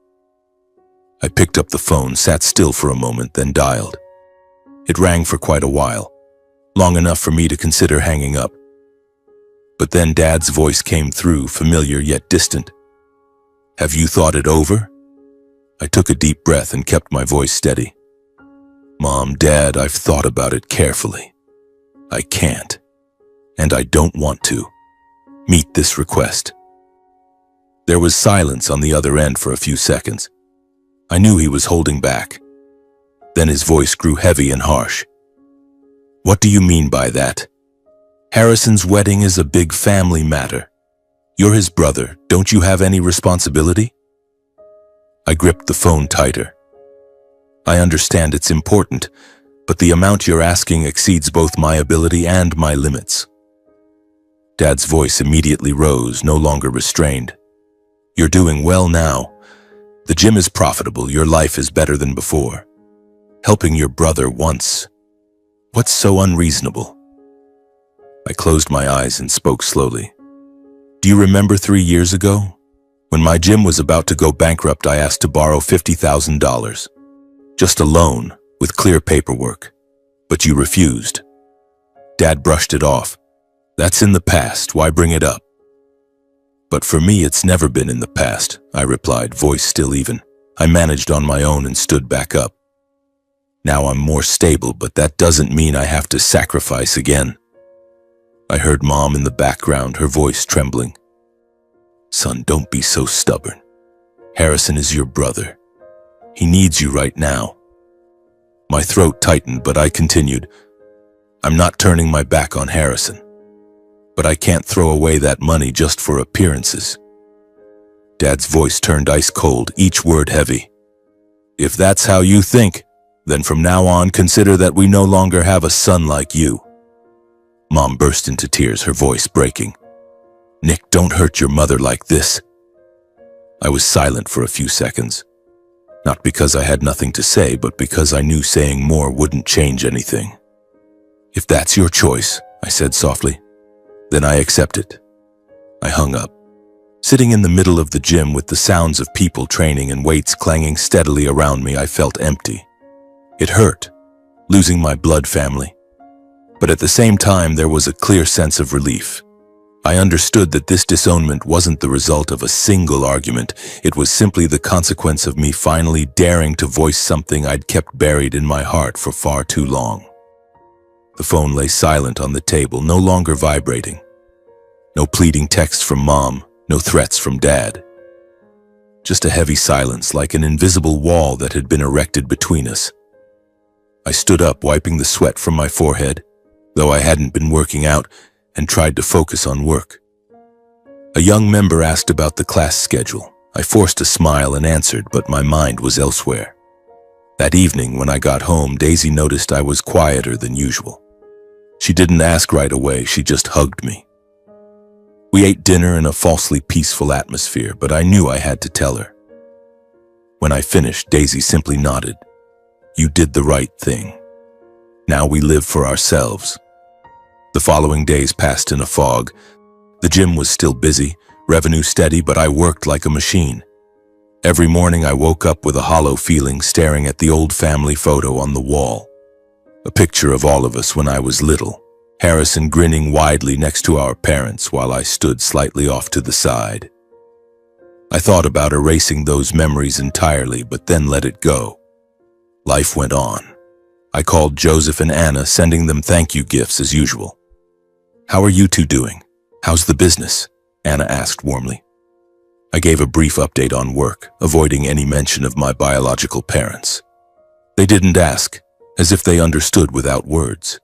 I picked up the phone, sat still for a moment, then dialed. It rang for quite a while, long enough for me to consider hanging up. But then Dad's voice came through, familiar yet distant. "Have you thought it over?" I took a deep breath and kept my voice steady. "Mom, Dad, I've thought about it carefully. I can't, and I don't want to, meet this request." There was silence on the other end for a few seconds. I knew he was holding back. Then his voice grew heavy and harsh. "What do you mean by that? Harrison's wedding is a big family matter. You're his brother. Don't you have any responsibility?" I gripped the phone tighter. "I understand it's important, but the amount you're asking exceeds both my ability and my limits." Dad's voice immediately rose, no longer restrained. "You're doing well now. The gym is profitable, your life is better than before. Helping your brother once. What's so unreasonable?" I closed my eyes and spoke slowly. "Do you remember 3 years ago? When my gym was about to go bankrupt, I asked to borrow $50,000. Just a loan, with clear paperwork. But you refused." Dad brushed it off. "That's in the past, why bring it up?" "But for me, it's never been in the past," I replied, voice still even. I managed on my own and stood back up. "Now I'm more stable, but that doesn't mean I have to sacrifice again." I heard Mom in the background, her voice trembling. "Son, don't be so stubborn. Harrison is your brother. He needs you right now." My throat tightened, but I continued. "I'm not turning my back on Harrison. But I can't throw away that money just for appearances." Dad's voice turned ice cold, each word heavy. "If that's how you think, then from now on consider that we no longer have a son like you. Mom burst into tears, her voice breaking. "Nick, don't hurt your mother like this." I was silent for a few seconds. Not because I had nothing to say, but because I knew saying more wouldn't change anything. "If that's your choice," I said softly, "then I accept it." I hung up. Sitting in the middle of the gym with the sounds of people training and weights clanging steadily around me, I felt empty. It hurt, losing my blood family. But at the same time, there was a clear sense of relief. I understood that this disownment wasn't the result of a single argument. It was simply the consequence of me finally daring to voice something I'd kept buried in my heart for far too long. The phone lay silent on the table, no longer vibrating. No pleading texts from Mom, no threats from Dad. Just a heavy silence, like an invisible wall that had been erected between us. I stood up, wiping the sweat from my forehead, though I hadn't been working out, and tried to focus on work. A young member asked about the class schedule. I forced a smile and answered, but my mind was elsewhere. That evening, when I got home, Daisy noticed I was quieter than usual. She didn't ask right away, she just hugged me. We ate dinner in a falsely peaceful atmosphere, but I knew I had to tell her. When I finished, Daisy simply nodded. "You did the right thing. Now we live for ourselves." The following days passed in a fog. The gym was still busy, revenue steady, but I worked like a machine. Every morning I woke up with a hollow feeling, staring at the old family photo on the wall. A picture of all of us when I was little, Harrison grinning widely next to our parents while I stood slightly off to the side. I thought about erasing those memories entirely, but then let it go. Life went on. I called Joseph and Anna, sending them thank you gifts as usual. "How are you two doing? How's the business?" Anna asked warmly. I gave a brief update on work, avoiding any mention of my biological parents. They didn't ask, as if they understood without words.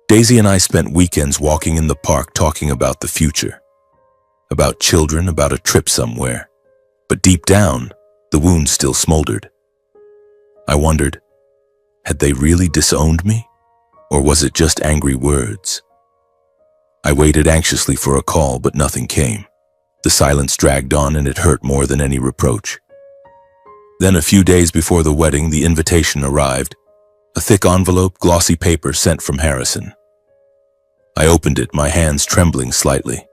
Daisy and I spent weekends walking in the park talking about the future. About children, about a trip somewhere. But deep down, the wound still smoldered. I wondered, had they really disowned me? Or was it just angry words? I waited anxiously for a call, but nothing came. The silence dragged on, and it hurt more than any reproach. Then a few days before the wedding, the invitation arrived. A thick envelope, glossy paper sent from Harrison. I opened it, my hands trembling slightly.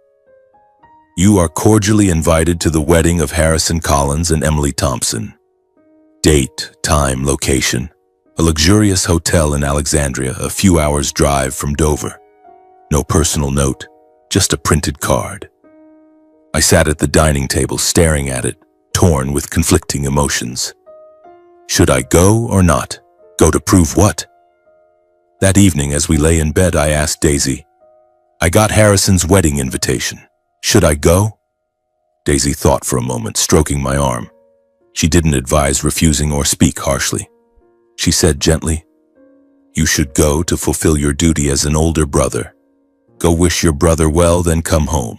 "You are cordially invited to the wedding of Harrison Collins and Emily Thompson. Date, time, location. A luxurious hotel in Alexandria, a few hours' drive from Dover. No personal note, just a printed card." I sat at the dining table staring at it, torn with conflicting emotions. Should I go or not? Go to prove what? That evening, as we lay in bed, I asked Daisy, "I got Harrison's wedding invitation. Should I go?" Daisy thought for a moment, stroking my arm. She didn't advise refusing or speak harshly. She said gently, "You should go to fulfill your duty as an older brother. Go wish your brother well, then come home.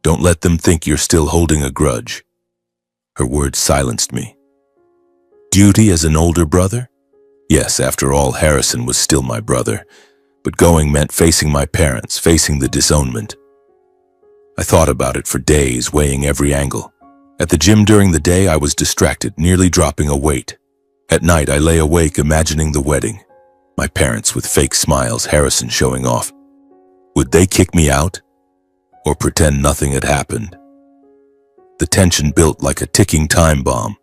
Don't let them think you're still holding a grudge." Her words silenced me. Duty as an older brother? Yes, after all, Harrison was still my brother, but going meant facing my parents, facing the disownment. I thought about it for days, weighing every angle. At the gym during the day, I was distracted, nearly dropping a weight. At night, I lay awake imagining the wedding. My parents with fake smiles, Harrison showing off. Would they kick me out? Or pretend nothing had happened? The tension built like a ticking time bomb.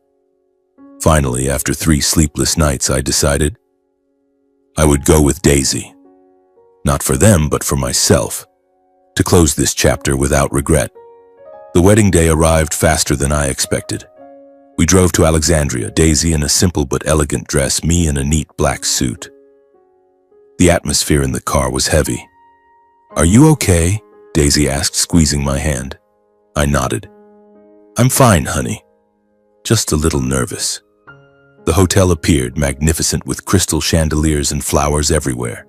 Finally, after 3 sleepless nights, I decided I would go with Daisy. Not for them, but for myself, to close this chapter without regret. The wedding day arrived faster than I expected. We drove to Alexandria, Daisy in a simple but elegant dress, me in a neat black suit. The atmosphere in the car was heavy. "Are you okay?" Daisy asked, squeezing my hand. I nodded. "I'm fine, honey. Just a little nervous." The hotel appeared, magnificent with crystal chandeliers and flowers everywhere.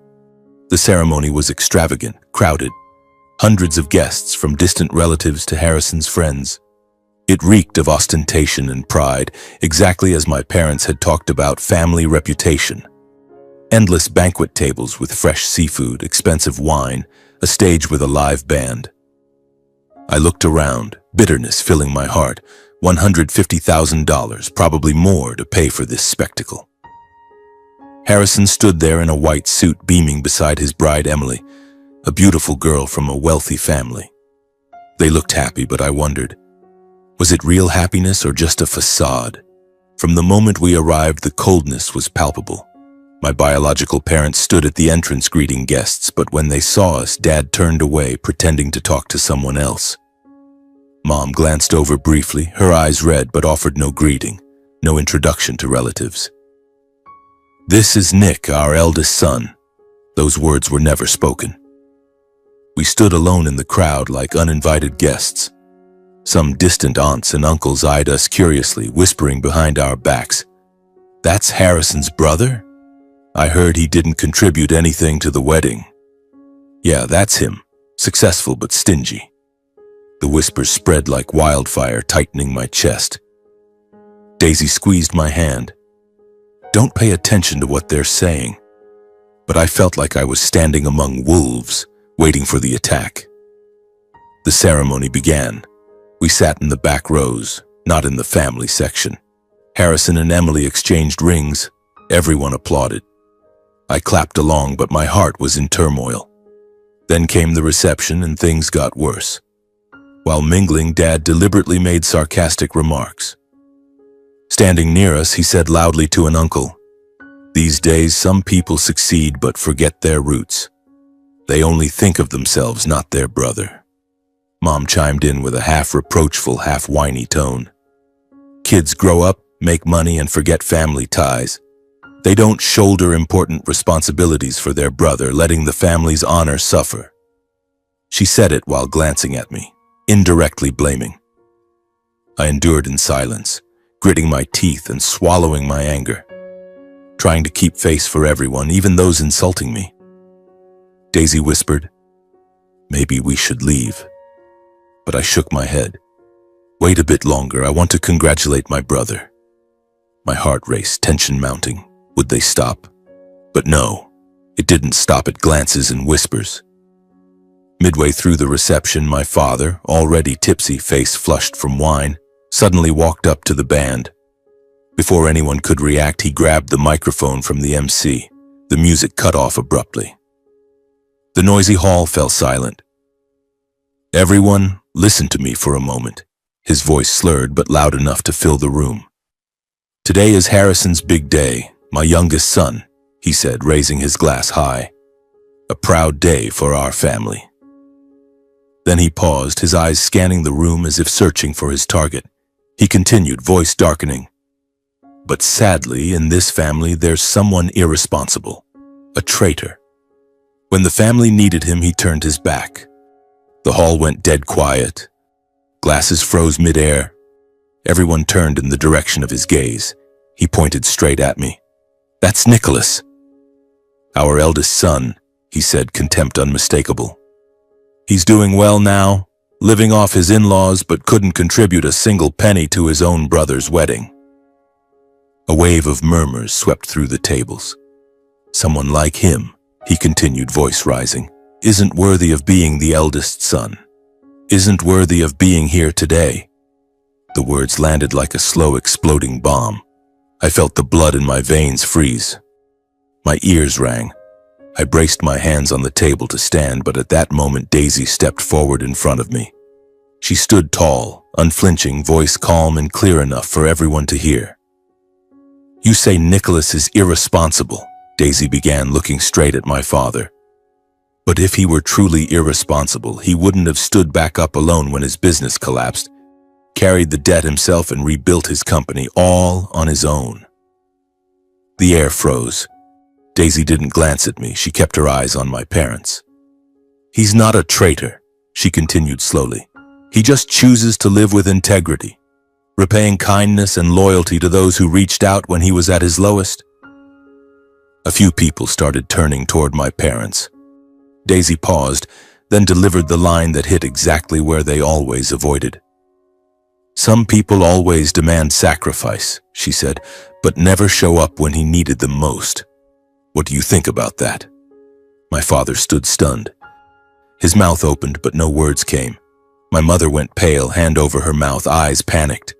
The ceremony was extravagant, crowded. Hundreds of guests, from distant relatives to Harrison's friends. It reeked of ostentation and pride, exactly as my parents had talked about family reputation. Endless banquet tables with fresh seafood, expensive wine, a stage with a live band. I looked around, bitterness filling my heart. $150,000, probably more, to pay for this spectacle. Harrison stood there in a white suit, beaming beside his bride Emily, a beautiful girl from a wealthy family. They looked happy, but I wondered, was it real happiness or just a facade? From the moment we arrived, the coldness was palpable. My biological parents stood at the entrance greeting guests, but when they saw us, Dad turned away, pretending to talk to someone else. Mom glanced over briefly, her eyes red, but offered no greeting, no introduction to relatives. "This is Nick, our eldest son." Those words were never spoken. We stood alone in the crowd like uninvited guests. Some distant aunts and uncles eyed us curiously, whispering behind our backs, "That's Harrison's brother? I heard he didn't contribute anything to the wedding." "Yeah, that's him, successful but stingy." The whispers spread like wildfire, tightening my chest. Daisy squeezed my hand. "Don't pay attention to what they're saying." But I felt like I was standing among wolves, waiting for the attack. The ceremony began. We sat in the back rows, not in the family section. Harrison and Emily exchanged rings. Everyone applauded. I clapped along, but my heart was in turmoil. Then came the reception, and things got worse. While mingling, Dad deliberately made sarcastic remarks. Standing near us, he said loudly to an uncle, "These days, some people succeed but forget their roots. They only think of themselves, not their brother." Mom chimed in with a half-reproachful, half-whiny tone. "Kids grow up, make money, and forget family ties. They don't shoulder important responsibilities for their brother, letting the family's honor suffer." She said it while glancing at me, indirectly blaming. I endured in silence, gritting my teeth and swallowing my anger, trying to keep face for everyone, even those insulting me. Daisy whispered, "Maybe we should leave." But I shook my head. "Wait a bit longer, I want to congratulate my brother." My heart raced, tension mounting. Would they stop? But no, it didn't stop at glances and whispers. Midway through the reception, my father, already tipsy, face flushed from wine, suddenly walked up to the band. Before anyone could react, he grabbed the microphone from the MC. The music cut off abruptly. The noisy hall fell silent. "Everyone, listen to me for a moment." His voice slurred but loud enough to fill the room. "Today is Harrison's big day, my youngest son," he said, raising his glass high. "A proud day for our family." Then he paused, his eyes scanning the room as if searching for his target. He continued, voice darkening. "But sadly, in this family, there's someone irresponsible, a traitor. When the family needed him, he turned his back. The hall went dead quiet. Glasses froze midair. Everyone turned in the direction of his gaze. He pointed straight at me. "That's Nicholas." "Our eldest son," he said, contempt unmistakable. "He's doing well now, living off his in-laws, but couldn't contribute a single penny to his own brother's wedding." A wave of murmurs swept through the tables. "Someone like him," he continued, voice rising, "isn't worthy of being the eldest son, isn't worthy of being here today." The words landed like a slow exploding bomb. I felt the blood in my veins freeze. My ears rang. I braced my hands on the table to stand, but at that moment Daisy stepped forward in front of me. She stood tall, unflinching, voice calm and clear enough for everyone to hear. "You say Nicholas is irresponsible," Daisy began, looking straight at my father. "But if he were truly irresponsible, he wouldn't have stood back up alone when his business collapsed, carried the debt himself and rebuilt his company all on his own." The air froze. Daisy didn't glance at me. She kept her eyes on my parents. "He's not a traitor," she continued slowly. "He just chooses to live with integrity, repaying kindness and loyalty to those who reached out when he was at his lowest." A few people started turning toward my parents. Daisy paused, then delivered the line that hit exactly where they always avoided. "Some people always demand sacrifice," she said, "but never show up when he needed them most. What do you think about that?" My father stood stunned. His mouth opened, but no words came. My mother went pale, hand over her mouth, eyes panicked.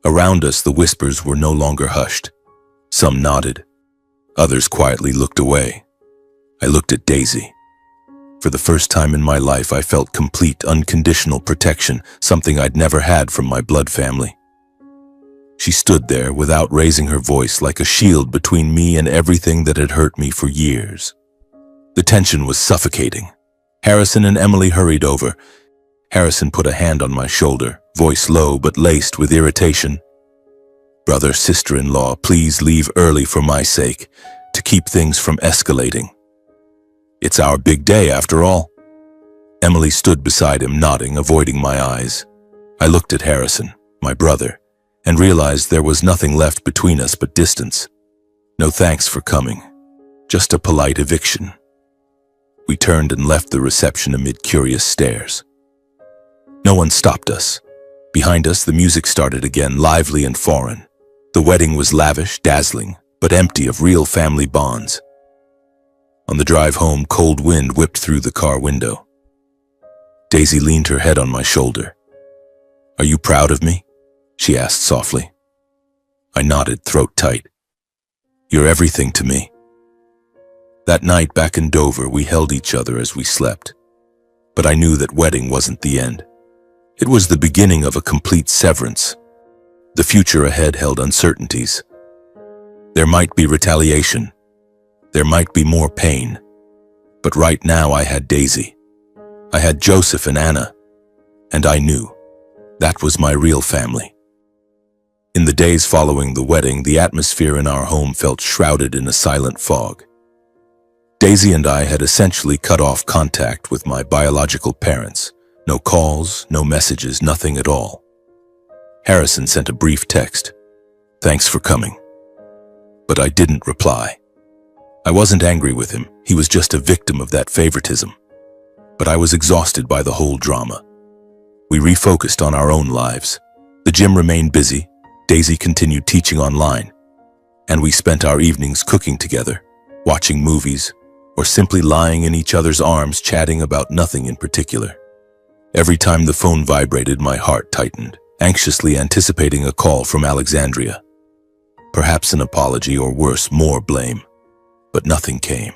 Around us, the whispers were no longer hushed. Some nodded. Others quietly looked away. I looked at Daisy. For the first time in my life, I felt complete, unconditional protection, something I'd never had from my blood family. She stood there without raising her voice, like a shield between me and everything that had hurt me for years. The tension was suffocating. Harrison and Emily hurried over. Harrison put a hand on my shoulder, voice low but laced with irritation. "Brother, sister-in-law, please leave early for my sake, to keep things from escalating. It's our big day after all." Emily stood beside him, nodding, avoiding my eyes. I looked at Harrison, my brother, and realized there was nothing left between us but distance. No thanks for coming, just a polite eviction. We turned and left the reception amid curious stares. No one stopped us. Behind us, the music started again, lively and foreign. The wedding was lavish, dazzling, but empty of real family bonds. On the drive home, cold wind whipped through the car window. Daisy leaned her head on my shoulder. "Are you proud of me?" she asked softly. I nodded, throat tight. "You're everything to me." That night back in Dover, we held each other as we slept. But I knew that wedding wasn't the end. It was the beginning of a complete severance. The future ahead held uncertainties. There might be retaliation. There might be more pain. But right now I had Daisy. I had Joseph and Anna. And I knew that was my real family. In the days following the wedding, the atmosphere in our home felt shrouded in a silent fog. Daisy and I had essentially cut off contact with my biological parents. No calls, no messages, nothing at all. Harrison sent a brief text. "Thanks for coming." But I didn't reply. I wasn't angry with him. He was just a victim of that favoritism. But I was exhausted by the whole drama. We refocused on our own lives. The gym remained busy. Daisy continued teaching online. And we spent our evenings cooking together, watching movies, or simply lying in each other's arms chatting about nothing in particular. Every time the phone vibrated, my heart tightened, anxiously anticipating a call from Alexandria. Perhaps an apology, or worse, more blame. But nothing came.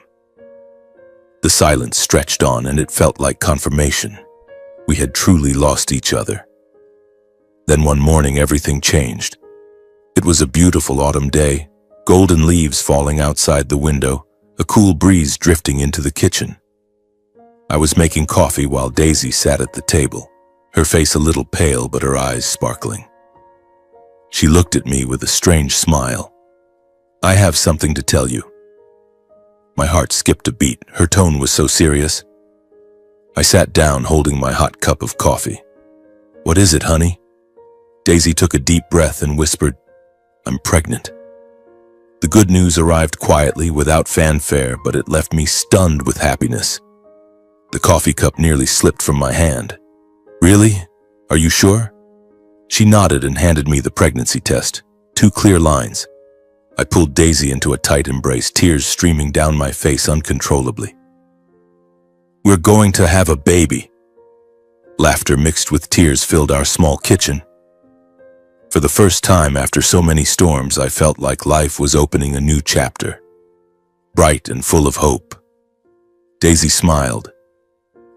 The silence stretched on, and it felt like confirmation. We had truly lost each other. Then one morning, everything changed. It was a beautiful autumn day, golden leaves falling outside the window, a cool breeze drifting into the kitchen. I was making coffee while Daisy sat at the table, her face a little pale but her eyes sparkling. She looked at me with a strange smile. "I have something to tell you." My heart skipped a beat. Her tone was so serious. I sat down, holding my hot cup of coffee. "What is it, honey?" Daisy took a deep breath and whispered, "I'm pregnant." The good news arrived quietly, without fanfare, but it left me stunned with happiness. The coffee cup nearly slipped from my hand. "Really? Are you sure?" She nodded and handed me the pregnancy test. 2 clear lines. I pulled Daisy into a tight embrace, tears streaming down my face uncontrollably. "We're going to have a baby." Laughter mixed with tears filled our small kitchen. For the first time after so many storms, I felt like life was opening a new chapter, bright and full of hope. Daisy smiled.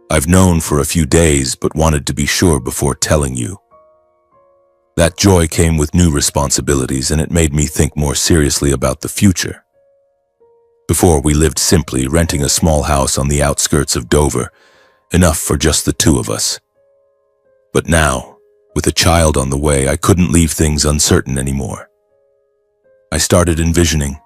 "I've known for a few days, but wanted to be sure before telling you." That joy came with new responsibilities, and it made me think more seriously about the future. Before, we lived simply, renting a small house on the outskirts of Dover, enough for just the 2 of us. But now, with a child on the way, I couldn't leave things uncertain anymore. I started envisioning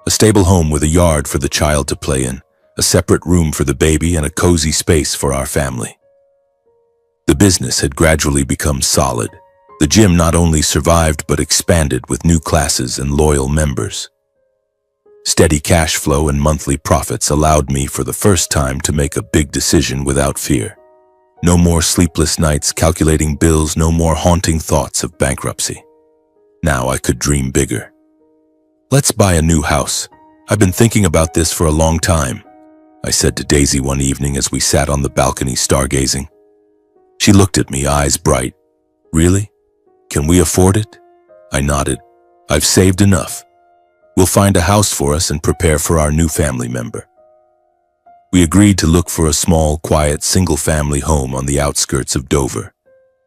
a stable home with a yard for the child to play in, a separate room for the baby, and a cozy space for our family. The business had gradually become solid. The gym not only survived but expanded with new classes and loyal members. Steady cash flow and monthly profits allowed me for the first time to make a big decision without fear. No more sleepless nights calculating bills, no more haunting thoughts of bankruptcy. Now I could dream bigger. "Let's buy a new house," I've been thinking about this for a long time, I said to Daisy one evening as we sat on the balcony stargazing. She looked at me, eyes bright. Really? Can we afford it? I nodded. I've saved enough. We'll find a house for us and prepare for our new family member. We agreed to look for a small, quiet, single-family home on the outskirts of Dover,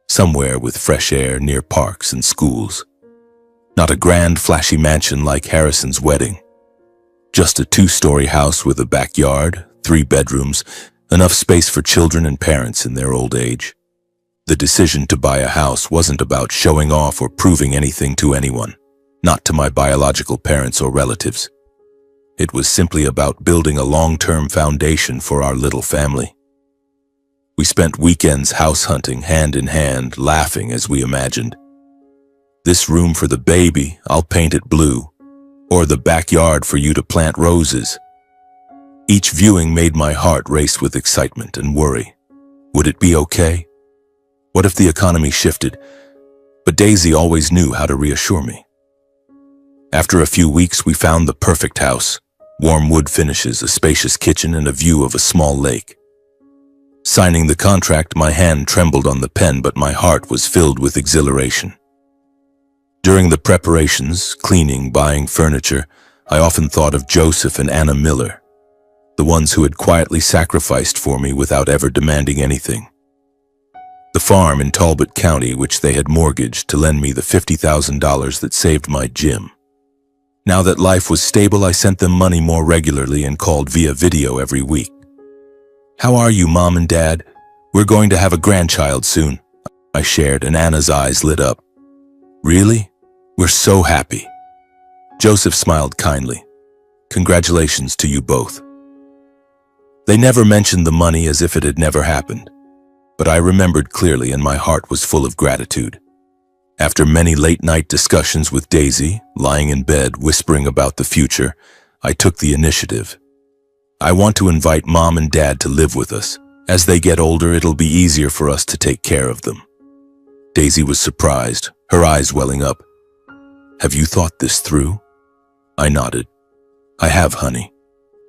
somewhere with fresh air near parks and schools. Not a grand, flashy mansion like Harrison's wedding. Just a 2-story house with a backyard, 3 bedrooms, enough space for children and parents in their old age. The decision to buy a house wasn't about showing off or proving anything to anyone, not to my biological parents or relatives. It was simply about building a long-term foundation for our little family. We spent weekends house hunting hand in hand, laughing as we imagined. This room for the baby, I'll paint it blue, or the backyard for you to plant roses. Each viewing made my heart race with excitement and worry. Would it be okay? What if the economy shifted? But Daisy always knew how to reassure me. After a few weeks, we found the perfect house. Warm wood finishes, a spacious kitchen, and a view of a small lake. Signing the contract, my hand trembled on the pen, but my heart was filled with exhilaration. During the preparations, cleaning, buying furniture, I often thought of Joseph and Anna Miller, the ones who had quietly sacrificed for me without ever demanding anything. The farm in Talbot County, which they had mortgaged to lend me the $50,000 that saved my gym. Now that life was stable, I sent them money more regularly and called via video every week. "How are you, Mom and Dad? We're going to have a grandchild soon," I shared, and Anna's eyes lit up. "Really? We're so happy." Joseph smiled kindly. "Congratulations to you both." They never mentioned the money as if it had never happened, but I remembered clearly and my heart was full of gratitude. After many late-night discussions with Daisy, lying in bed whispering about the future, I took the initiative. "I want to invite Mom and Dad to live with us. As they get older, it'll be easier for us to take care of them." Daisy was surprised, her eyes welling up. "Have you thought this through?" I nodded. "I have, honey.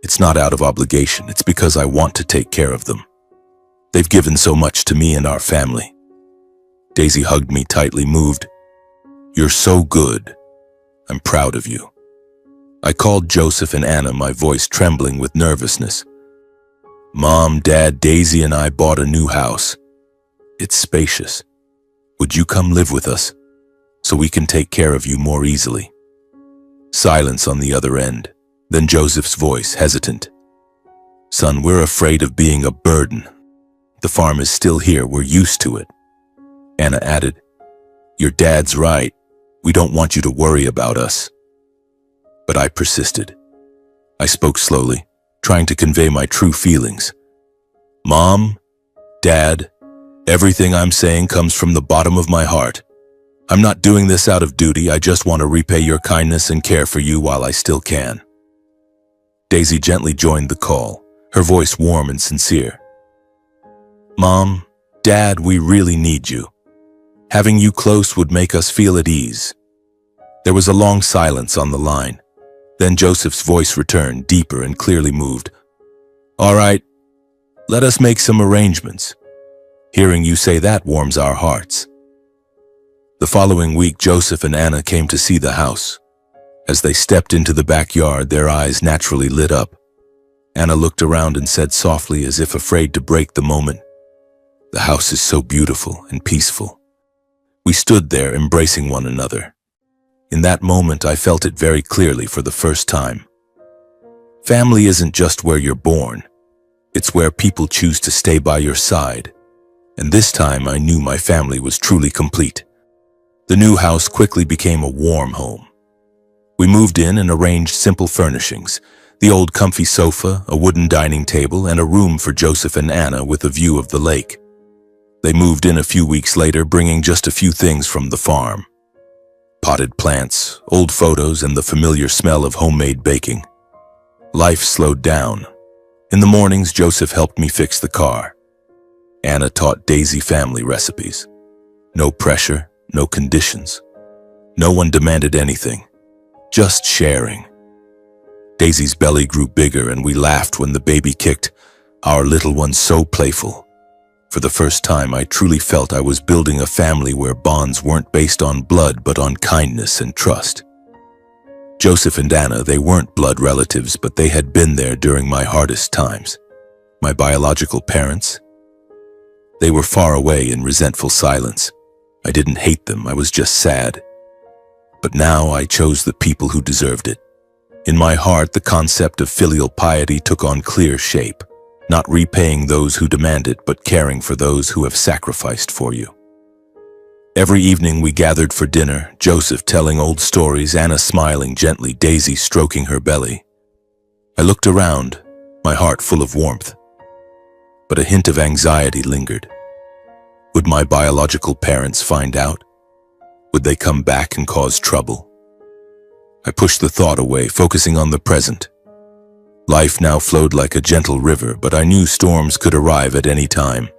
It's not out of obligation, it's because I want to take care of them. They've given so much to me and our family." Daisy hugged me tightly, moved. "You're so good. I'm proud of you." I called Joseph and Anna, my voice trembling with nervousness. "Mom, Dad, Daisy and I bought a new house. It's spacious. Would you come live with us so we can take care of you more easily?" Silence on the other end, then Joseph's voice, hesitant. "Son, we're afraid of being a burden. The farm is still here, we're used to it." Anna added, "Your dad's right. We don't want you to worry about us." But I persisted. I spoke slowly, trying to convey my true feelings. "Mom, Dad, everything I'm saying comes from the bottom of my heart. I'm not doing this out of duty, I just want to repay your kindness and care for you while I still can." Daisy gently joined the call, her voice warm and sincere. "Mom, Dad, we really need you. Having you close would make us feel at ease." There was a long silence on the line. Then Joseph's voice returned, deeper and clearly moved. "All right, let us make some arrangements. Hearing you say that warms our hearts." The following week, Joseph and Anna came to see the house. As they stepped into the backyard, their eyes naturally lit up. Anna looked around and said softly, as if afraid to break the moment, "The house is so beautiful and peaceful." We stood there, embracing one another. In that moment, I felt it very clearly for the first time. Family isn't just where you're born. It's where people choose to stay by your side. And this time, I knew my family was truly complete. The new house quickly became a warm home. We moved in and arranged simple furnishings, the old comfy sofa, a wooden dining table, and a room for Joseph and Anna with a view of the lake. They moved in a few weeks later, bringing just a few things from the farm. Potted plants, old photos, and the familiar smell of homemade baking. Life slowed down. In the mornings, Joseph helped me fix the car. Anna taught Daisy family recipes. No pressure, no conditions. No one demanded anything, just sharing. Daisy's belly grew bigger and we laughed when the baby kicked, our little one so playful. For the first time, I truly felt I was building a family where bonds weren't based on blood but on kindness and trust. Joseph and Anna, they weren't blood relatives, but they had been there during my hardest times. My biological parents? They were far away in resentful silence. I didn't hate them, I was just sad. But now I chose the people who deserved it. In my heart, the concept of filial piety took on clear shape. Not repaying those who demand it, but caring for those who have sacrificed for you. Every evening we gathered for dinner, Joseph telling old stories, Anna smiling gently, Daisy stroking her belly. I looked around, my heart full of warmth. But a hint of anxiety lingered. Would my biological parents find out? Would they come back and cause trouble? I pushed the thought away, focusing on the present. Life now flowed like a gentle river, but I knew storms could arrive at any time.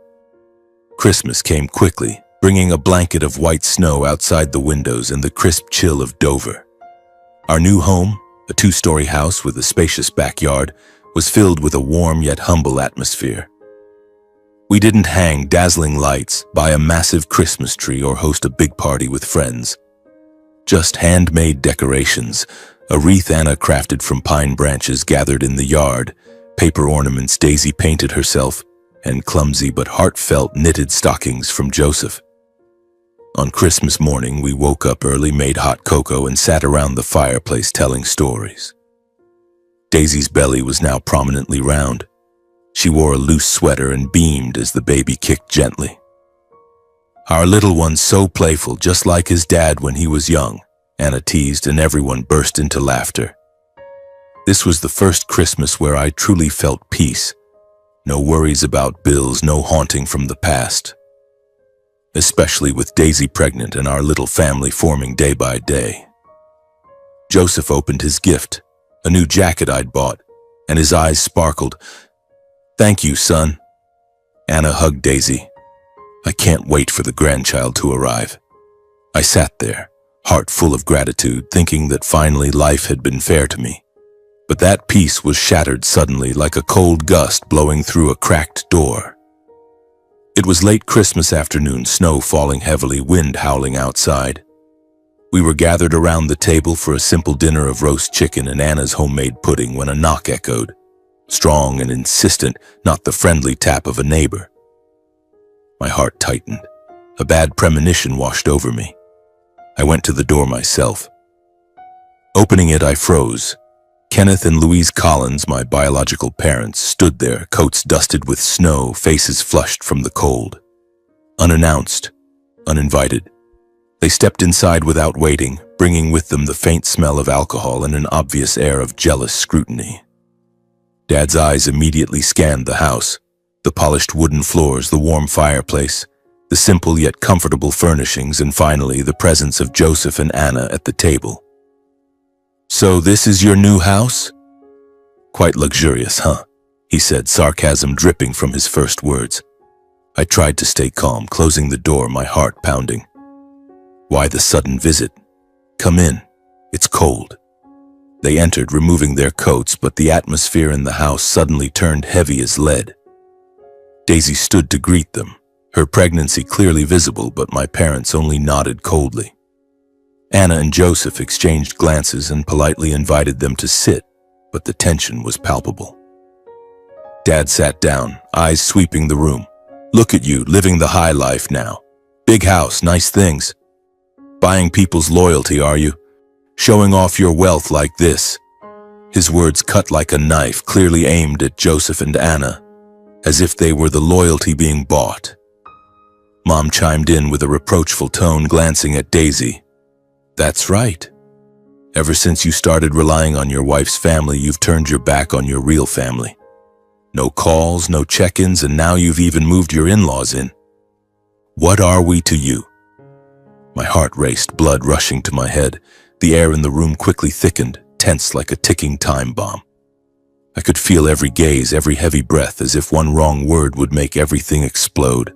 Christmas came quickly, bringing a blanket of white snow outside the windows and the crisp chill of Dover. Our new home, a 2-story house with a spacious backyard, was filled with a warm yet humble atmosphere. We didn't hang dazzling lights, buy a massive Christmas tree, or host a big party with friends. Just handmade decorations, a wreath Anna crafted from pine branches gathered in the yard, paper ornaments Daisy painted herself, and clumsy but heartfelt knitted stockings from Joseph. On Christmas morning, we woke up early, made hot cocoa, and sat around the fireplace telling stories. Daisy's belly was now prominently round. She wore a loose sweater and beamed as the baby kicked gently. Our little one so playful, just like his dad when he was young, Anna teased, and everyone burst into laughter. This was the first Christmas where I truly felt peace. No worries about bills, no haunting from the past. Especially with Daisy pregnant and our little family forming day by day. Joseph opened his gift, a new jacket I'd bought, and his eyes sparkled. "Thank you, son." Anna hugged Daisy. I can't wait for the grandchild to arrive. I sat there, heart full of gratitude, thinking that finally life had been fair to me. But that peace was shattered suddenly, like a cold gust blowing through a cracked door. It was late Christmas afternoon, snow falling heavily, wind howling outside. We were gathered around the table for a simple dinner of roast chicken and Anna's homemade pudding when a knock echoed, strong and insistent, not the friendly tap of a neighbor. My heart tightened. A bad premonition washed over me. I went to the door myself. Opening it, I froze. Kenneth and Louise Collins, my biological parents, stood there, coats dusted with snow, faces flushed from the cold. Unannounced, uninvited. They stepped inside without waiting, bringing with them the faint smell of alcohol and an obvious air of jealous scrutiny. Dad's eyes immediately scanned the house, the polished wooden floors, the warm fireplace, the simple yet comfortable furnishings, and finally the presence of Joseph and Anna at the table. "So this is your new house? Quite luxurious, huh?" he said, sarcasm dripping from his first words. I tried to stay calm, closing the door, my heart pounding. "Why the sudden visit? Come in. It's cold." They entered, removing their coats, but the atmosphere in the house suddenly turned heavy as lead. Daisy stood to greet them, her pregnancy clearly visible, but my parents only nodded coldly. Anna and Joseph exchanged glances and politely invited them to sit, but the tension was palpable. Dad sat down, eyes sweeping the room. "Look at you, living the high life now. Big house, nice things. Buying people's loyalty, are you? Showing off your wealth like this." His words cut like a knife, clearly aimed at Joseph and Anna, as if they were the loyalty being bought. Mom chimed in with a reproachful tone, glancing at Daisy. "That's right. Ever since you started relying on your wife's family, you've turned your back on your real family. No calls, no check-ins, and now you've even moved your in-laws in. What are we to you?" My heart raced, blood rushing to my head. The air in the room quickly thickened, tense like a ticking time bomb. I could feel every gaze, every heavy breath, as if one wrong word would make everything explode.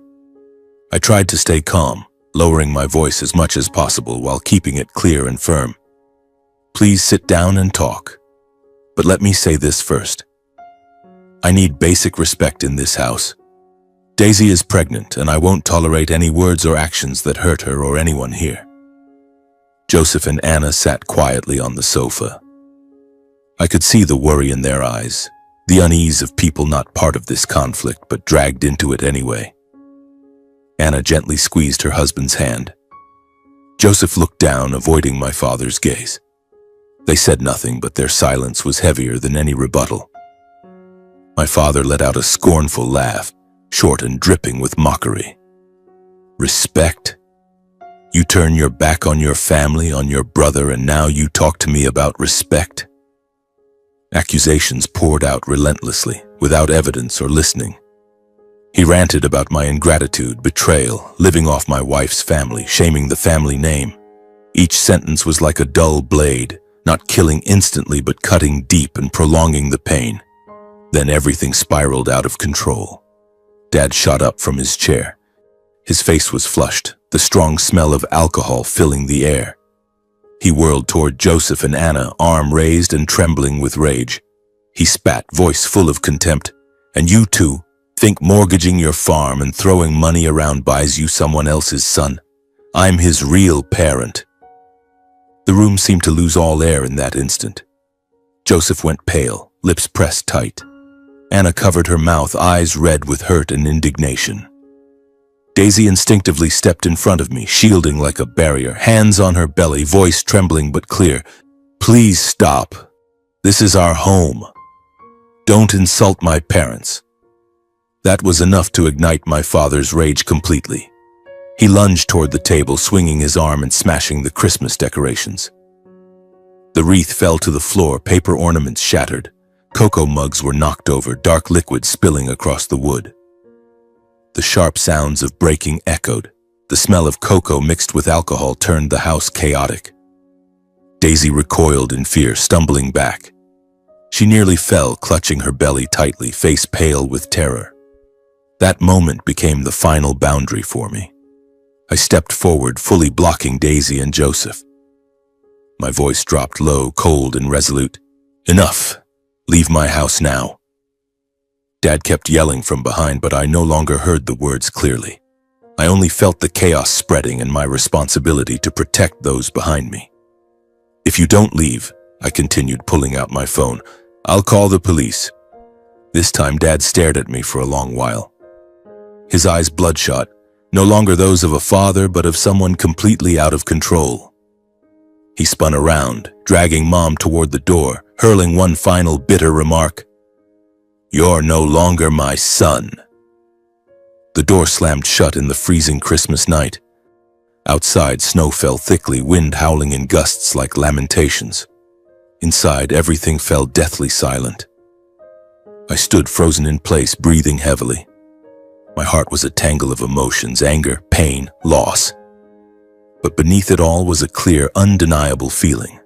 I tried to stay calm, lowering my voice as much as possible while keeping it clear and firm. "Please sit down and talk. But let me say this first. I need basic respect in this house. Daisy is pregnant, and I won't tolerate any words or actions that hurt her or anyone here. Joseph and Anna sat quietly on the sofa. I could see the worry in their eyes, the unease of people not part of this conflict but dragged into it anyway. Anna gently squeezed her husband's hand. Joseph looked down, avoiding my father's gaze. They said nothing, but their silence was heavier than any rebuttal. My father let out a scornful laugh, short and dripping with mockery. Respect? You turn your back on your family, on your brother, and now you talk to me about respect? Accusations poured out relentlessly, without evidence or listening. He ranted about my ingratitude, betrayal, living off my wife's family, shaming the family name. Each sentence was like a dull blade, not killing instantly but cutting deep and prolonging the pain. Then everything spiraled out of control. Dad shot up from his chair. His face was flushed, the strong smell of alcohol filling the air. He whirled toward Joseph and Anna, arm raised and trembling with rage. He spat, voice full of contempt. And you two think mortgaging your farm and throwing money around buys you someone else's son? I'm his real parent. The room seemed to lose all air in that instant. Joseph went pale, lips pressed tight. Anna covered her mouth, eyes red with hurt and indignation. Daisy instinctively stepped in front of me, shielding like a barrier, hands on her belly, voice trembling but clear. Please stop. This is our home. Don't insult my parents. That was enough to ignite my father's rage completely. He lunged toward the table, swinging his arm and smashing the Christmas decorations. The wreath fell to the floor, paper ornaments shattered. Cocoa mugs were knocked over, dark liquid spilling across the wood. The sharp sounds of breaking echoed. The smell of cocoa mixed with alcohol turned the house chaotic. Daisy recoiled in fear, stumbling back. She nearly fell, clutching her belly tightly, face pale with terror. That moment became the final boundary for me. I stepped forward, fully blocking Daisy and Joseph. My voice dropped low, cold and resolute. Enough! Leave my house now. Dad kept yelling from behind, but I no longer heard the words clearly. I only felt the chaos spreading and my responsibility to protect those behind me. If you don't leave, I continued, pulling out my phone, I'll call the police. This time Dad stared at me for a long while. His eyes bloodshot, no longer those of a father, but of someone completely out of control. He spun around, dragging Mom toward the door, hurling one final bitter remark. You're no longer my son. The door slammed shut in the freezing Christmas night. Outside, snow fell thickly, wind howling in gusts like lamentations. Inside, everything fell deathly silent. I stood frozen in place, breathing heavily. My heart was a tangle of emotions, anger, pain, loss. But beneath it all was a clear, undeniable feeling.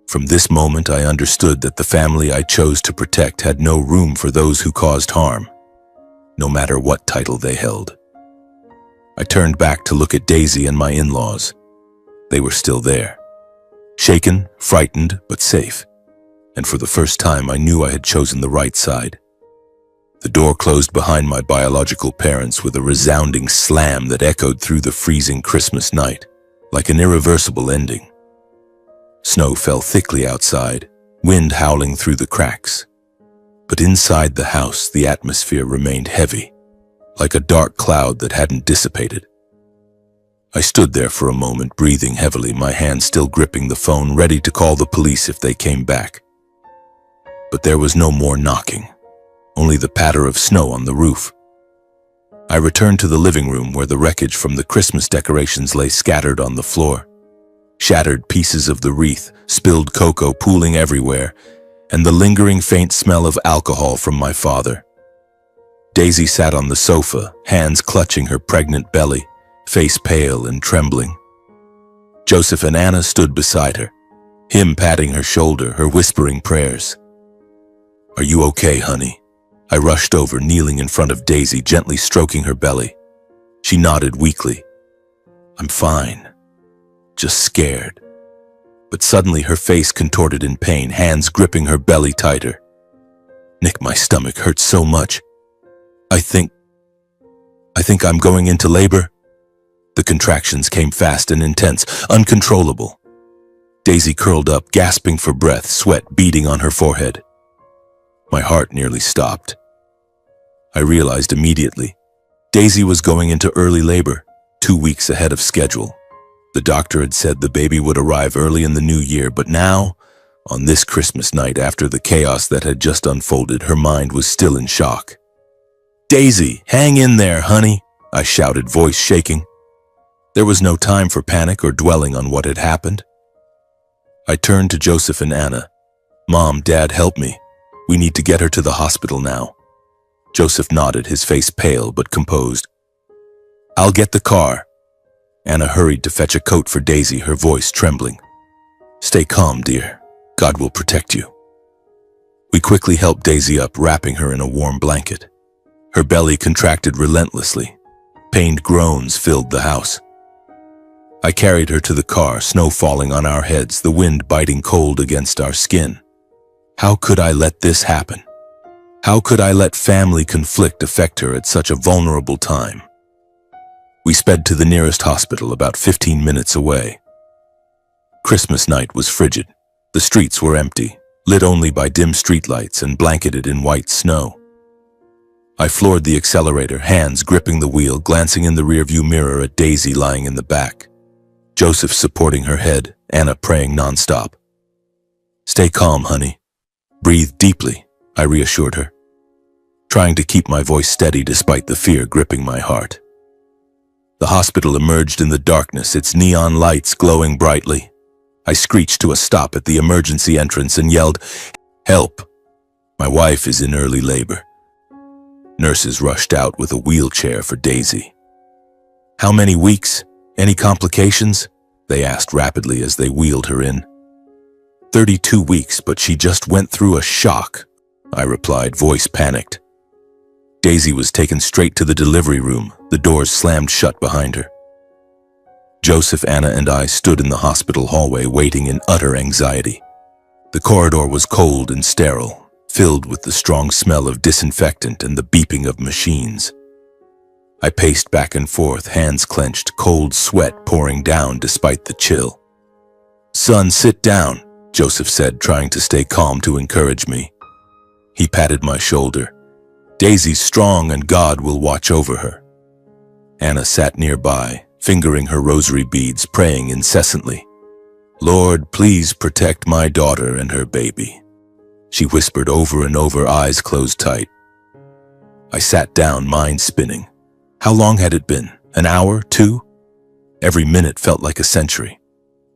From this moment, I understood that the family I chose to protect had no room for those who caused harm, no matter what title they held. I turned back to look at Daisy and my in-laws. They were still there. Shaken, frightened, but safe. And for the first time, I knew I had chosen the right side. The door closed behind my biological parents with a resounding slam that echoed through the freezing Christmas night, like an irreversible ending. Snow fell thickly outside, wind howling through the cracks. But inside the house, the atmosphere remained heavy, like a dark cloud that hadn't dissipated. I stood there for a moment, breathing heavily, my hand still gripping the phone, ready to call the police if they came back. But there was no more knocking, only the patter of snow on the roof. I returned to the living room where the wreckage from the Christmas decorations lay scattered on the floor. Shattered pieces of the wreath, spilled cocoa pooling everywhere, and the lingering faint smell of alcohol from my father. Daisy sat on the sofa, hands clutching her pregnant belly, face pale and trembling. Joseph and Anna stood beside her, him patting her shoulder, her whispering prayers. Are you okay, honey? I rushed over, kneeling in front of Daisy, gently stroking her belly. She nodded weakly. I'm fine. Just scared. But suddenly her face contorted in pain, hands gripping her belly tighter. Nick, my stomach hurts so much. I think I'm going into labor. The contractions came fast and intense, uncontrollable. Daisy curled up, gasping for breath, sweat beading on her forehead. My heart nearly stopped. I realized immediately. Daisy was going into early labor, 2 weeks ahead of schedule. The doctor had said the baby would arrive early in the new year, but now, on this Christmas night after the chaos that had just unfolded, her mind was still in shock. "Daisy, hang in there, honey," I shouted, voice shaking. There was no time for panic or dwelling on what had happened. I turned to Joseph and Anna. "Mom, Dad, help me. We need to get her to the hospital now." Joseph nodded, his face pale but composed. "I'll get the car." Anna hurried to fetch a coat for Daisy, her voice trembling. "Stay calm, dear. God will protect you." We quickly helped Daisy up, wrapping her in a warm blanket. Her belly contracted relentlessly. Pained groans filled the house. I carried her to the car, snow falling on our heads, the wind biting cold against our skin. How could I let this happen? How could I let family conflict affect her at such a vulnerable time? We sped to the nearest hospital, about 15 minutes away. Christmas night was frigid. The streets were empty, lit only by dim streetlights and blanketed in white snow. I floored the accelerator, hands gripping the wheel, glancing in the rearview mirror at Daisy lying in the back. Joseph supporting her head, Anna praying nonstop. "Stay calm, honey. Breathe deeply," I reassured her, trying to keep my voice steady despite the fear gripping my heart. The hospital emerged in the darkness, its neon lights glowing brightly. I screeched to a stop at the emergency entrance and yelled, "Help! My wife is in early labor." Nurses rushed out with a wheelchair for Daisy. "How many weeks? Any complications?" they asked rapidly as they wheeled her in. 32 weeks, but she just went through a shock," I replied, voice panicked. Daisy was taken straight to the delivery room, the doors slammed shut behind her. Joseph, Anna, and I stood in the hospital hallway waiting in utter anxiety. The corridor was cold and sterile, filled with the strong smell of disinfectant and the beeping of machines. I paced back and forth, hands clenched, cold sweat pouring down despite the chill. "Son, sit down," Joseph said, trying to stay calm to encourage me. He patted my shoulder. "Daisy's strong and God will watch over her." Anna sat nearby, fingering her rosary beads, praying incessantly. "Lord, please protect my daughter and her baby," she whispered over and over, eyes closed tight. I sat down, mind spinning. How long had it been? An hour? 2? Every minute felt like a century.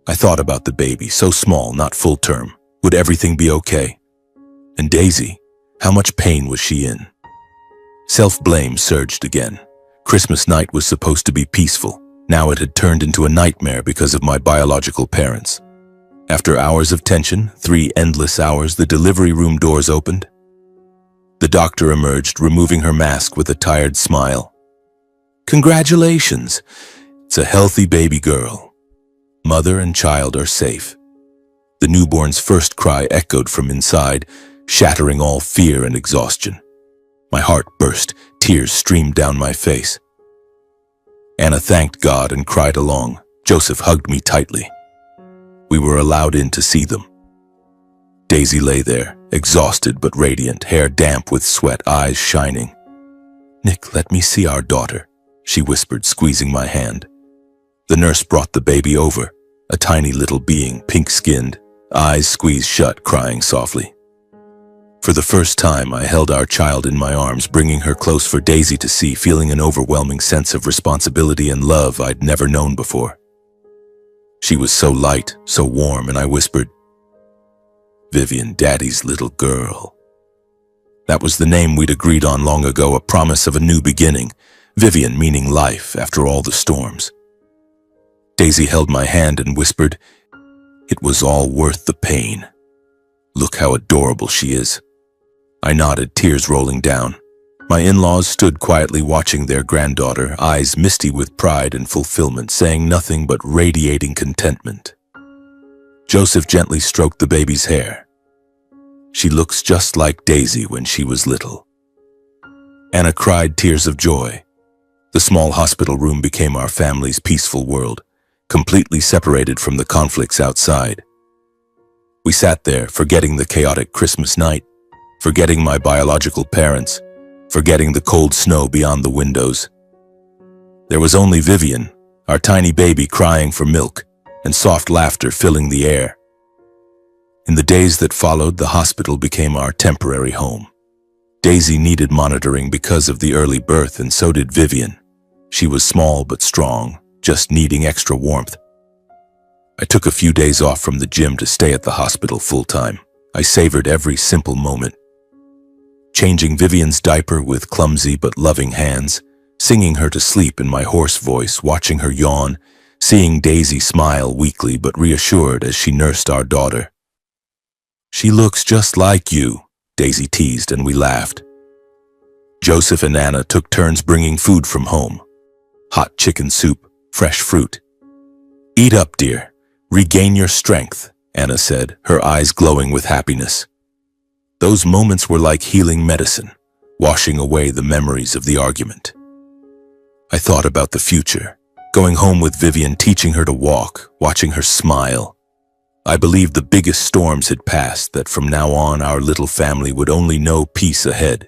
I thought about the baby, so small, not full term. Would everything be okay? And Daisy, how much pain was she in? Self-blame surged again. Christmas night was supposed to be peaceful. Now it had turned into a nightmare because of my biological parents. After hours of tension, 3 endless hours, the delivery room doors opened. The doctor emerged, removing her mask with a tired smile. "Congratulations! It's a healthy baby girl. Mother and child are safe." The newborn's first cry echoed from inside, shattering all fear and exhaustion. My heart burst, tears streamed down my face. Anna thanked God and cried along. Joseph hugged me tightly. We were allowed in to see them. Daisy lay there, exhausted but radiant, hair damp with sweat, eyes shining. "Nick, let me see our daughter," she whispered, squeezing my hand. The nurse brought the baby over, a tiny little being, pink-skinned, eyes squeezed shut, crying softly. For the first time, I held our child in my arms, bringing her close for Daisy to see, feeling an overwhelming sense of responsibility and love I'd never known before. She was so light, so warm, and I whispered, "Vivian, Daddy's little girl." That was the name we'd agreed on long ago, a promise of a new beginning. Vivian meaning life after all the storms. Daisy held my hand and whispered, "It was all worth the pain. Look how adorable she is." I nodded, tears rolling down. My in-laws stood quietly watching their granddaughter, eyes misty with pride and fulfillment, saying nothing but radiating contentment. Joseph gently stroked the baby's hair. She looks just like Daisy when she was little. Anna cried tears of joy. The small hospital room became our family's peaceful world, completely separated from the conflicts outside. We sat there, forgetting the chaotic Christmas night, forgetting my biological parents, forgetting the cold snow beyond the windows. There was only Vivian, our tiny baby, crying for milk, and soft laughter filling the air. In the days that followed, the hospital became our temporary home. Daisy needed monitoring because of the early birth, and so did Vivian. She was small but strong, just needing extra warmth. I took a few days off from the gym to stay at the hospital full-time. I savored every simple moment. Changing Vivian's diaper with clumsy but loving hands, singing her to sleep in my hoarse voice, watching her yawn, seeing Daisy smile weakly but reassured as she nursed our daughter. "She looks just like you," Daisy teased, and we laughed. Joseph and Anna took turns bringing food from home. Hot chicken soup, fresh fruit. "Eat up, dear. Regain your strength," Anna said, her eyes glowing with happiness. Those moments were like healing medicine, washing away the memories of the argument. I thought about the future, going home with Vivian, teaching her to walk, watching her smile. I believed the biggest storms had passed, that from now on our little family would only know peace ahead.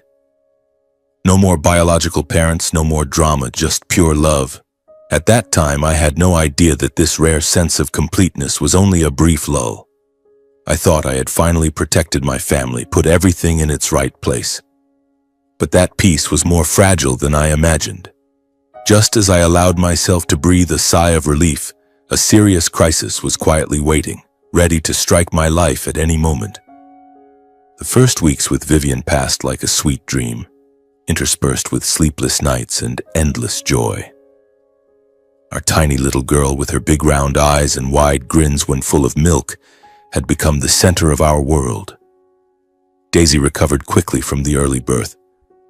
No more biological parents, no more drama, just pure love. At that time, I had no idea that this rare sense of completeness was only a brief lull. I thought I had finally protected my family, put everything in its right place. But that peace was more fragile than I imagined. Just as I allowed myself to breathe a sigh of relief, a serious crisis was quietly waiting, ready to strike my life at any moment. The first weeks with Vivian passed like a sweet dream, interspersed with sleepless nights and endless joy. Our tiny little girl, with her big round eyes and wide grins when full of milk, had become the center of our world. Daisy recovered quickly from the early birth,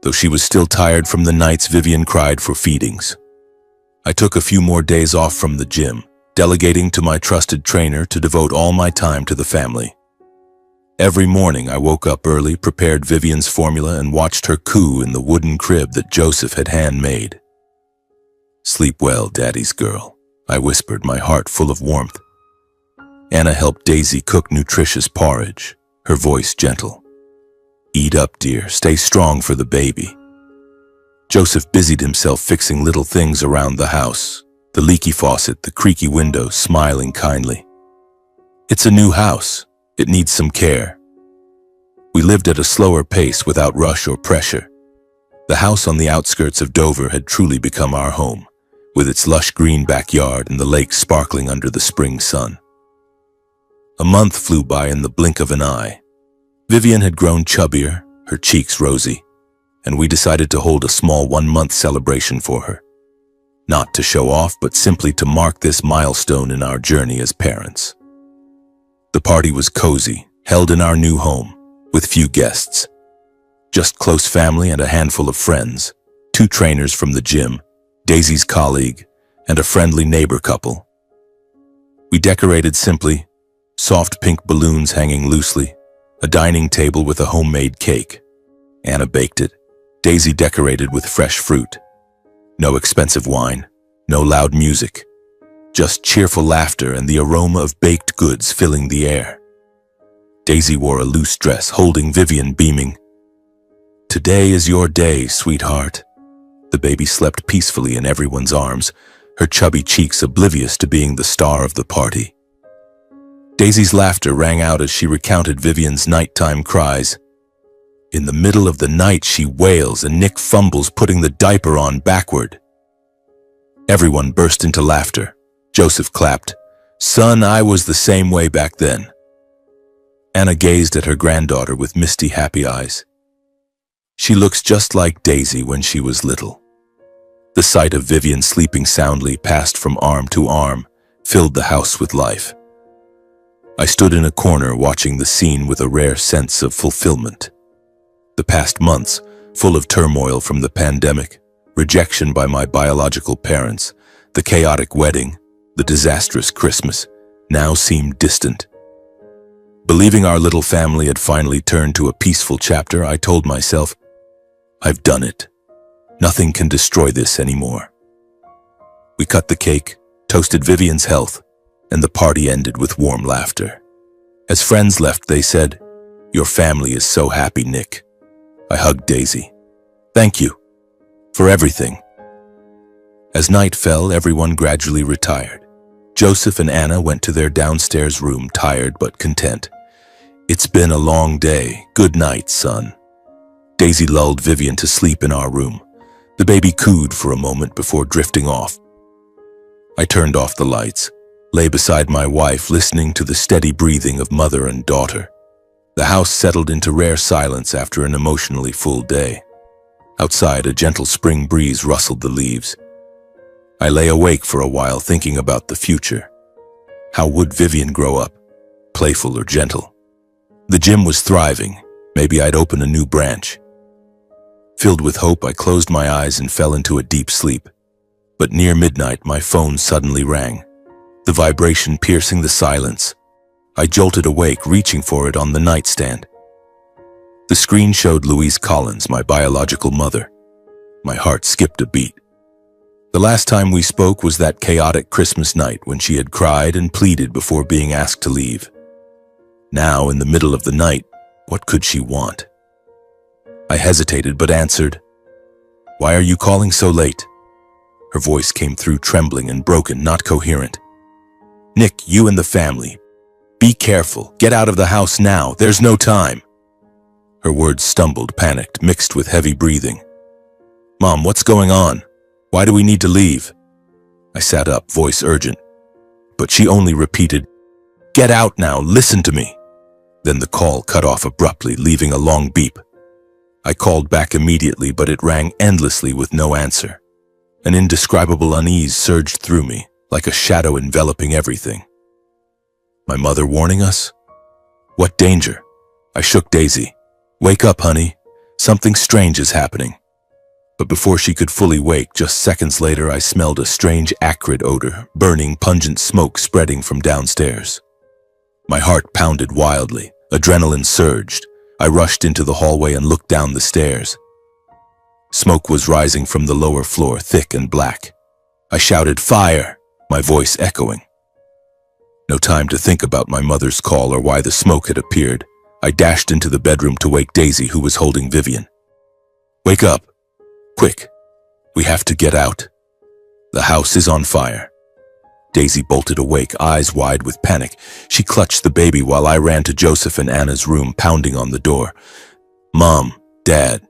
though she was still tired from the nights Vivian cried for feedings. I took a few more days off from the gym, delegating to my trusted trainer to devote all my time to the family. Every morning I woke up early, prepared Vivian's formula, and watched her coo in the wooden crib that Joseph had handmade. "Sleep well, Daddy's girl," I whispered, my heart full of warmth. Anna helped Daisy cook nutritious porridge, her voice gentle. "Eat up, dear. Stay strong for the baby." Joseph busied himself fixing little things around the house, the leaky faucet, the creaky window, smiling kindly. "It's a new house. It needs some care." We lived at a slower pace without rush or pressure. The house on the outskirts of Dover had truly become our home, with its lush green backyard and the lake sparkling under the spring sun. A month flew by in the blink of an eye. Vivian had grown chubbier, her cheeks rosy, and we decided to hold a small 1-month celebration for her. Not to show off, but simply to mark this milestone in our journey as parents. The party was cozy, held in our new home, with few guests. Just close family and a handful of friends, 2 trainers from the gym, Daisy's colleague, and a friendly neighbor couple. We decorated simply, soft pink balloons hanging loosely, a dining table with a homemade cake. Anna baked it. Daisy decorated with fresh fruit. No expensive wine, no loud music, just cheerful laughter and the aroma of baked goods filling the air. Daisy wore a loose dress, holding Vivian, beaming. "Today is your day, sweetheart." The baby slept peacefully in everyone's arms, her chubby cheeks oblivious to being the star of the party. Daisy's laughter rang out as she recounted Vivian's nighttime cries. In the middle of the night, she wails and Nick fumbles, putting the diaper on backward. Everyone burst into laughter. Joseph clapped. "Son, I was the same way back then." Anna gazed at her granddaughter with misty, happy eyes. "She looks just like Daisy when she was little." The sight of Vivian sleeping soundly, passed from arm to arm, filled the house with life. I stood in a corner watching the scene with a rare sense of fulfillment. The past months, full of turmoil from the pandemic, rejection by my biological parents, the chaotic wedding, the disastrous Christmas, now seemed distant, Believing our little family had finally turned to a peaceful chapter, I told myself, I've done it. Nothing can destroy this anymore. We cut the cake, toasted Vivian's health, and the party ended with warm laughter. As friends left, they said, "Your family is so happy, Nick." I hugged Daisy. "Thank you for everything." As night fell, everyone gradually retired. Joseph and Anna went to their downstairs room, tired but content. "It's been a long day. Good night, son." Daisy lulled Vivian to sleep in our room. The baby cooed for a moment before drifting off. I turned off the lights, lay beside my wife, listening to the steady breathing of mother and daughter. The house settled into rare silence after an emotionally full day. Outside, a gentle spring breeze rustled the leaves. I lay awake for a while, thinking about the future. How would Vivian grow up? Playful or gentle? The gym was thriving. Maybe I'd open a new branch. Filled with hope, I closed my eyes and fell into a deep sleep. But near midnight, my phone suddenly rang, the vibration piercing the silence. I jolted awake, reaching for it on the nightstand. The screen showed Louise Collins, my biological mother. My heart skipped a beat. The last time we spoke was that chaotic Christmas night when she had cried and pleaded before being asked to leave. Now, in the middle of the night, what could she want? I hesitated but answered, "Why are you calling so late?" Her voice came through trembling and broken, not coherent. "Nick, you and the family. Be careful. Get out of the house now. There's no time." Her words stumbled, panicked, mixed with heavy breathing. "Mom, what's going on? Why do we need to leave?" I sat up, voice urgent. But she only repeated, "Get out now. Listen to me." Then the call cut off abruptly, leaving a long beep. I called back immediately, but it rang endlessly with no answer. An indescribable unease surged through me, like a shadow enveloping everything. My mother warning us? What danger? I shook Daisy. "Wake up, honey. Something strange is happening." But before she could fully wake, just seconds later, I smelled a strange, acrid odor, burning, pungent smoke spreading from downstairs. My heart pounded wildly. Adrenaline surged. I rushed into the hallway and looked down the stairs. Smoke was rising from the lower floor, thick and black. I shouted, "Fire!" my voice echoing. No time to think about my mother's call or why the smoke had appeared. I dashed into the bedroom to wake Daisy, who was holding Vivian. "Wake up! Quick! We have to get out. The house is on fire." Daisy bolted awake, eyes wide with panic. She clutched the baby while I ran to Joseph and Anna's room, pounding on the door. "Mom, Dad,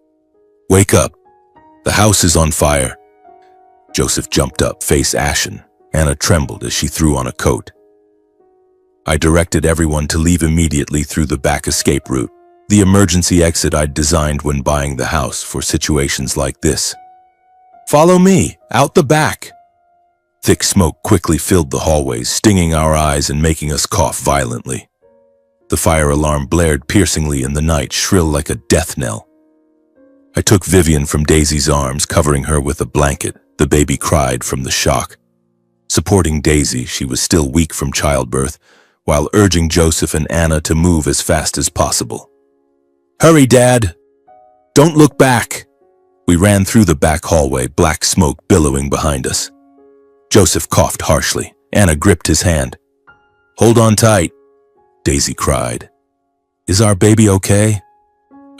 wake up. The house is on fire." Joseph jumped up, face ashen. Anna trembled as she threw on a coat. I directed everyone to leave immediately through the back escape route, the emergency exit I'd designed when buying the house for situations like this. "Follow me, out the back." Thick smoke quickly filled the hallways, stinging our eyes and making us cough violently. The fire alarm blared piercingly in the night, shrill like a death knell. I took Vivian from Daisy's arms, covering her with a blanket. The baby cried from the shock. Supporting Daisy, she was still weak from childbirth, while urging Joseph and Anna to move as fast as possible. "Hurry, Dad! Don't look back!" We ran through the back hallway, black smoke billowing behind us. Joseph coughed harshly. Anna gripped his hand. "Hold on tight," Daisy cried. "Is our baby okay?"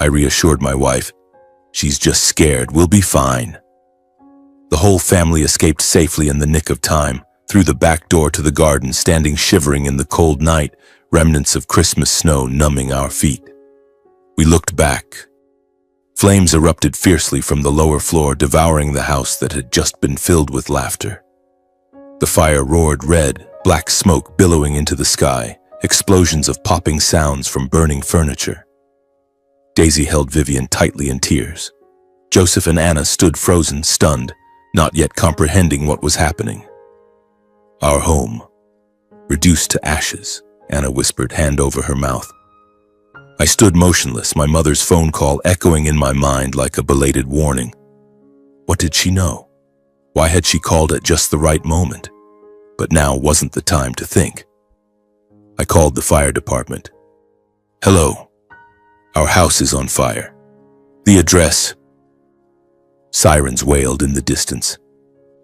I reassured my wife. "She's just scared. We'll be fine." The whole family escaped safely in the nick of time, through the back door to the garden, standing shivering in the cold night, remnants of Christmas snow numbing our feet. We looked back. Flames erupted fiercely from the lower floor, devouring the house that had just been filled with laughter. The fire roared red, black smoke billowing into the sky, explosions of popping sounds from burning furniture. Daisy held Vivian tightly in tears. Joseph and Anna stood frozen, stunned, not yet comprehending what was happening. "Our home, reduced to ashes," Anna whispered, hand over her mouth. I stood motionless, my mother's phone call echoing in my mind like a belated warning. What did she know? Why had she called at just the right moment? But now wasn't the time to think. I called the fire department. Hello. Our house is on fire. The address. Sirens wailed in the distance.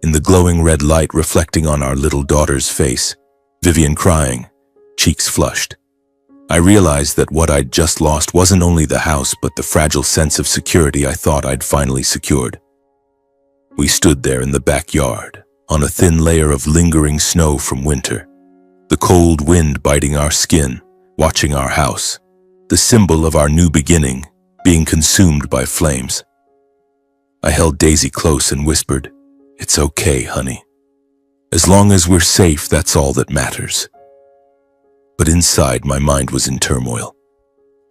In the glowing red light reflecting on our little daughter's face, Vivian crying, cheeks flushed. I realized that what I'd just lost wasn't only the house but the fragile sense of security I thought I'd finally secured. We stood there in the backyard, on a thin layer of lingering snow from winter, the cold wind biting our skin, watching our house, the symbol of our new beginning, being consumed by flames. I held Daisy close and whispered, "It's okay, honey. As long as we're safe, that's all that matters." But inside, my mind was in turmoil.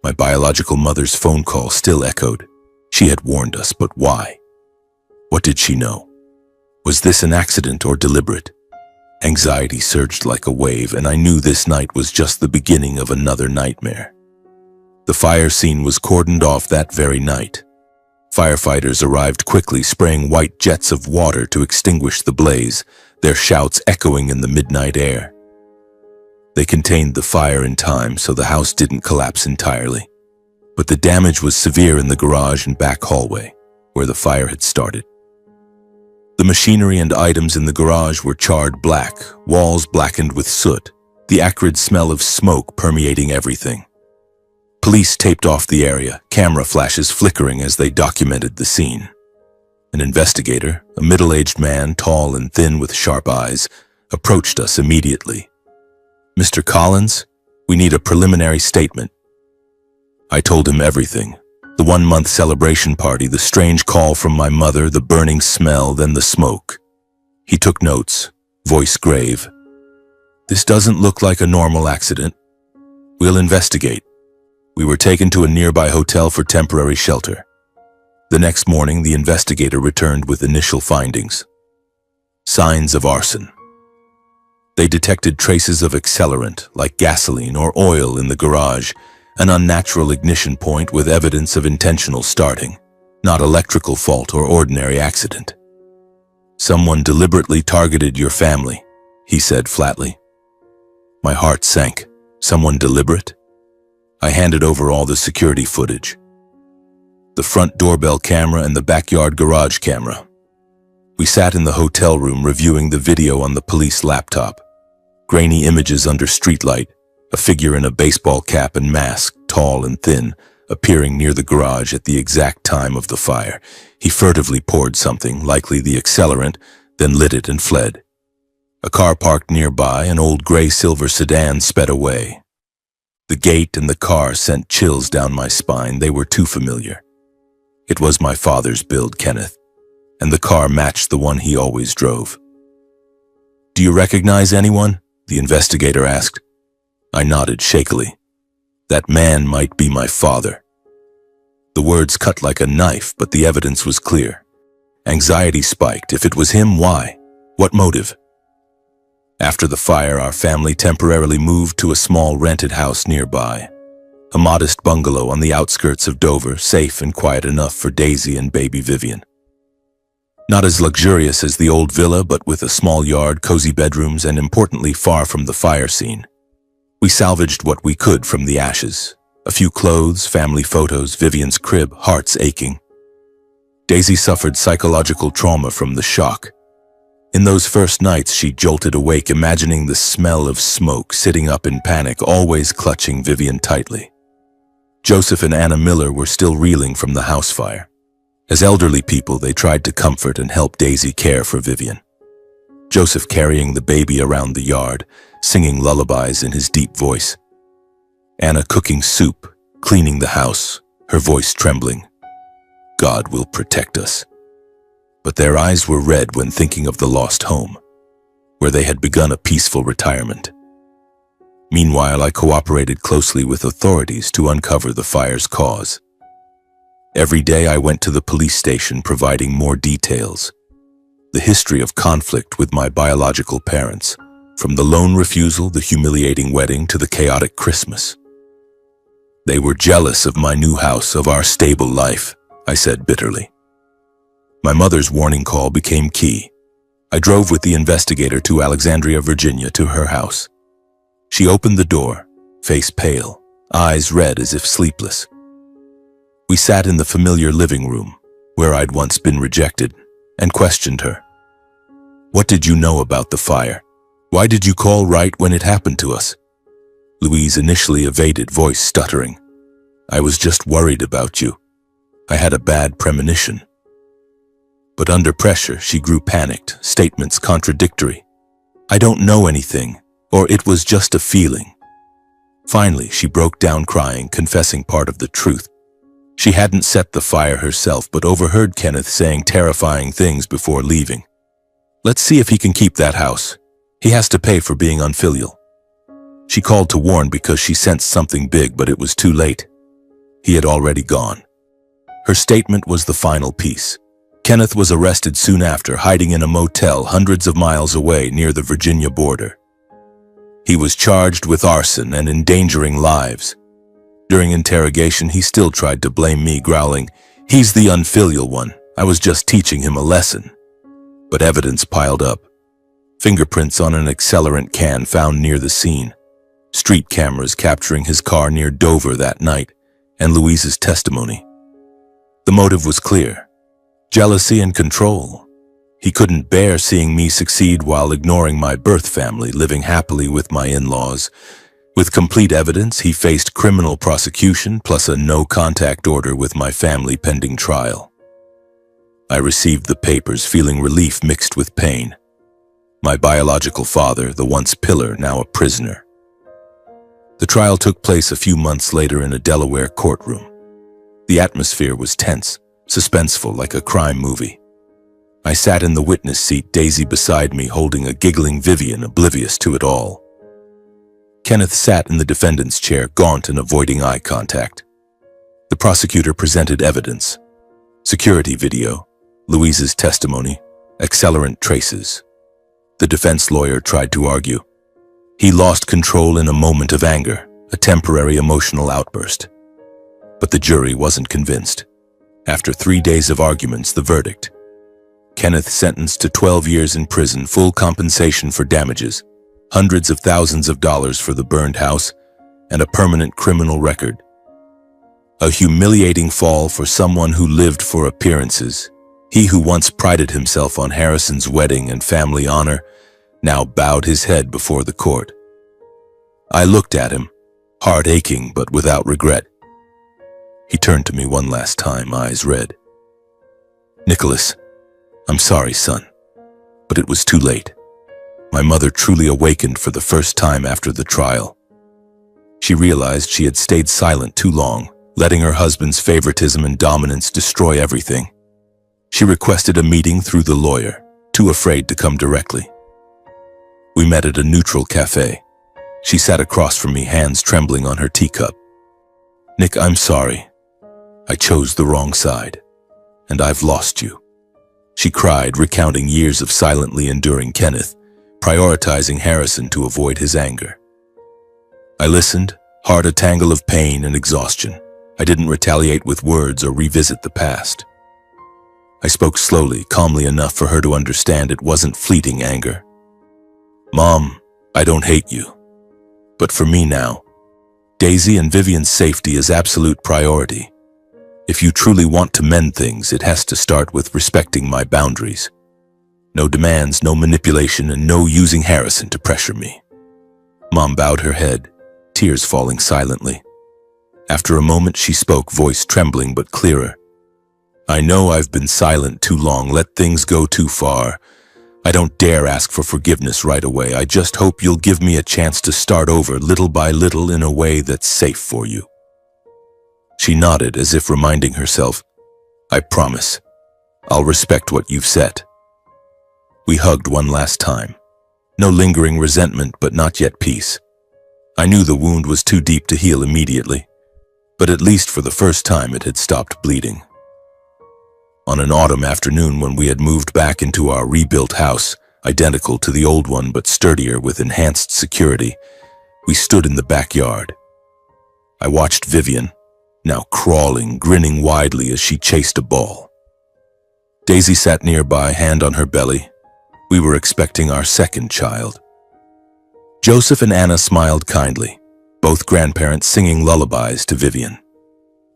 My biological mother's phone call still echoed. She had warned us, but why? What did she know? Was this an accident or deliberate? Anxiety surged like a wave, and I knew this night was just the beginning of another nightmare. The fire scene was cordoned off that very night. Firefighters arrived quickly, spraying white jets of water to extinguish the blaze, their shouts echoing in the midnight air. They contained the fire in time so the house didn't collapse entirely. But the damage was severe in the garage and back hallway, where the fire had started. The machinery and items in the garage were charred black, walls blackened with soot, the acrid smell of smoke permeating everything. Police taped off the area, camera flashes flickering as they documented the scene. An investigator, a middle-aged man, tall and thin with sharp eyes, approached us immediately. "Mr. Collins, we need a preliminary statement." I told him everything. The 1-month celebration party, the strange call from my mother, the burning smell, then the smoke. He took notes, voice grave. "This doesn't look like a normal accident. We'll investigate." We were taken to a nearby hotel for temporary shelter. The next morning, the investigator returned with initial findings. Signs of arson. They detected traces of accelerant, like gasoline or oil, in the garage, an unnatural ignition point with evidence of intentional starting, not electrical fault or ordinary accident. "Someone deliberately targeted your family," he said flatly. My heart sank. Someone deliberate? I handed over all the security footage. The front doorbell camera and the backyard garage camera. We sat in the hotel room reviewing the video on the police laptop. Grainy images under streetlight, a figure in a baseball cap and mask, tall and thin, appearing near the garage at the exact time of the fire. He furtively poured something, likely the accelerant, then lit it and fled. A car parked nearby, an old gray-silver sedan, sped away. The gate and the car sent chills down my spine. They were too familiar. It was my father's build, Kenneth, and the car matched the one he always drove. "Do you recognize anyone?" the investigator asked. I nodded shakily. "That man might be my father." The words cut like a knife, but the evidence was clear. Anxiety spiked. If it was him, why? What motive? After the fire, our family temporarily moved to a small rented house nearby. A modest bungalow on the outskirts of Dover, safe and quiet enough for Daisy and baby Vivian. Not as luxurious as the old villa, but with a small yard, cozy bedrooms, and importantly far from the fire scene. We salvaged what we could from the ashes. A few clothes, family photos, Vivian's crib, hearts aching. Daisy suffered psychological trauma from the shock. In those first nights, she jolted awake, imagining the smell of smoke, sitting up in panic, always clutching Vivian tightly. Joseph and Anna Miller were still reeling from the house fire. As elderly people, they tried to comfort and help Daisy care for Vivian. Joseph carrying the baby around the yard, singing lullabies in his deep voice. Anna cooking soup, cleaning the house, her voice trembling. God will protect us. But their eyes were red when thinking of the lost home, where they had begun a peaceful retirement. Meanwhile, I cooperated closely with authorities to uncover the fire's cause. Every day I went to the police station providing more details. The history of conflict with my biological parents, from the loan refusal, the humiliating wedding, to the chaotic Christmas. They were jealous of my new house, of our stable life, I said bitterly. My mother's warning call became key. I drove with the investigator to Alexandria, Virginia, to her house. She opened the door, face pale, eyes red as if sleepless. We sat in the familiar living room, where I'd once been rejected, and questioned her. What did you know about the fire? Why did you call right when it happened to us? Louise initially evaded, voice stuttering. I was just worried about you. I had a bad premonition. But under pressure, she grew panicked, statements contradictory. I don't know anything, or it was just a feeling. Finally, she broke down crying, confessing part of the truth. She hadn't set the fire herself, but overheard Kenneth saying terrifying things before leaving. Let's see if he can keep that house. He has to pay for being unfilial. She called to warn because she sensed something big, but it was too late. He had already gone. Her statement was the final piece. Kenneth was arrested soon after, hiding in a motel hundreds of miles away near the Virginia border. He was charged with arson and endangering lives. During interrogation, he still tried to blame me, growling, "He's the unfilial one. I was just teaching him a lesson." But evidence piled up. Fingerprints on an accelerant can found near the scene. Street cameras capturing his car near Dover that night, and Louise's testimony. The motive was clear. Jealousy and control. He couldn't bear seeing me succeed while ignoring my birth family, living happily with my in-laws. With complete evidence, he faced criminal prosecution plus a no-contact order with my family pending trial. I received the papers feeling relief mixed with pain. My biological father, the once pillar, now a prisoner. The trial took place a few months later in a Delaware courtroom. The atmosphere was tense, suspenseful like a crime movie. I sat in the witness seat, Daisy beside me holding a giggling Vivian, oblivious to it all. Kenneth sat in the defendant's chair, gaunt and avoiding eye contact. The prosecutor presented evidence. Security video, Louise's testimony, accelerant traces. The defense lawyer tried to argue. He lost control in a moment of anger, a temporary emotional outburst. But the jury wasn't convinced. After 3 days of arguments, the verdict. Kenneth sentenced to 12 years in prison, full compensation for damages, hundreds of thousands of dollars for the burned house, and a permanent criminal record. A humiliating fall for someone who lived for appearances. He who once prided himself on Harrison's wedding and family honor now bowed his head before the court. I looked at him, heart aching but without regret. He turned to me one last time, eyes red. Nicholas, I'm sorry, son, but it was too late. My mother truly awakened for the first time after the trial. She realized she had stayed silent too long, letting her husband's favoritism and dominance destroy everything. She requested a meeting through the lawyer, too afraid to come directly. We met at a neutral cafe. She sat across from me, hands trembling on her teacup. Nick, I'm sorry. I chose the wrong side, and I've lost you. She cried, recounting years of silently enduring Kenneth, prioritizing Harrison to avoid his anger. I listened, heart a tangle of pain and exhaustion. I didn't retaliate with words or revisit the past. I spoke slowly, calmly enough for her to understand it wasn't fleeting anger. Mom, I don't hate you. But for me now, Daisy and Vivian's safety is absolute priority. If you truly want to mend things, it has to start with respecting my boundaries. No demands, no manipulation, and no using Harrison to pressure me. Mom bowed her head, tears falling silently. After a moment, she spoke, voice trembling but clearer. I know I've been silent too long, let things go too far. I don't dare ask for forgiveness right away. I just hope you'll give me a chance to start over little by little in a way that's safe for you. She nodded as if reminding herself, I promise. I'll respect what you've said. We hugged one last time. No lingering resentment, but not yet peace. I knew the wound was too deep to heal immediately, but at least for the first time it had stopped bleeding. On an autumn afternoon when we had moved back into our rebuilt house, identical to the old one but sturdier with enhanced security, we stood in the backyard. I watched Vivian, now crawling, grinning widely as she chased a ball. Daisy sat nearby, hand on her belly. We were expecting our second child. Joseph and Anna smiled kindly, both grandparents singing lullabies to Vivian.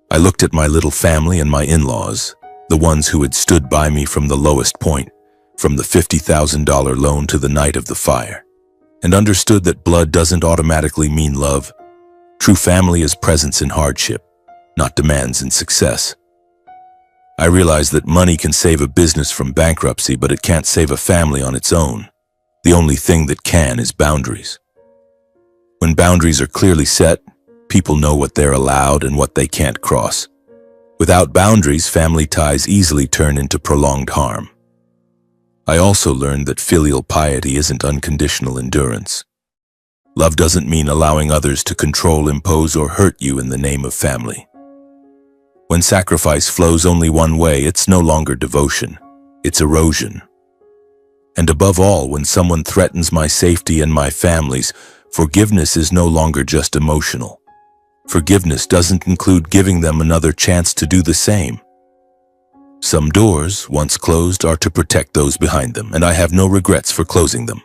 I looked at my little family and my in-laws, the ones who had stood by me from the lowest point, from the $50,000 loan to the night of the fire, and understood that blood doesn't automatically mean love. True family is presence in hardship, not demands in success. I realized that money can save a business from bankruptcy, but it can't save a family on its own. The only thing that can is boundaries. When boundaries are clearly set, people know what they're allowed and what they can't cross. Without boundaries, family ties easily turn into prolonged harm. I also learned that filial piety isn't unconditional endurance. Love doesn't mean allowing others to control, impose, or hurt you in the name of family. When sacrifice flows only one way, it's no longer devotion, it's erosion. And above all, when someone threatens my safety and my family's, forgiveness is no longer just emotional. Forgiveness doesn't include giving them another chance to do the same. Some doors, once closed, are to protect those behind them, and I have no regrets for closing them.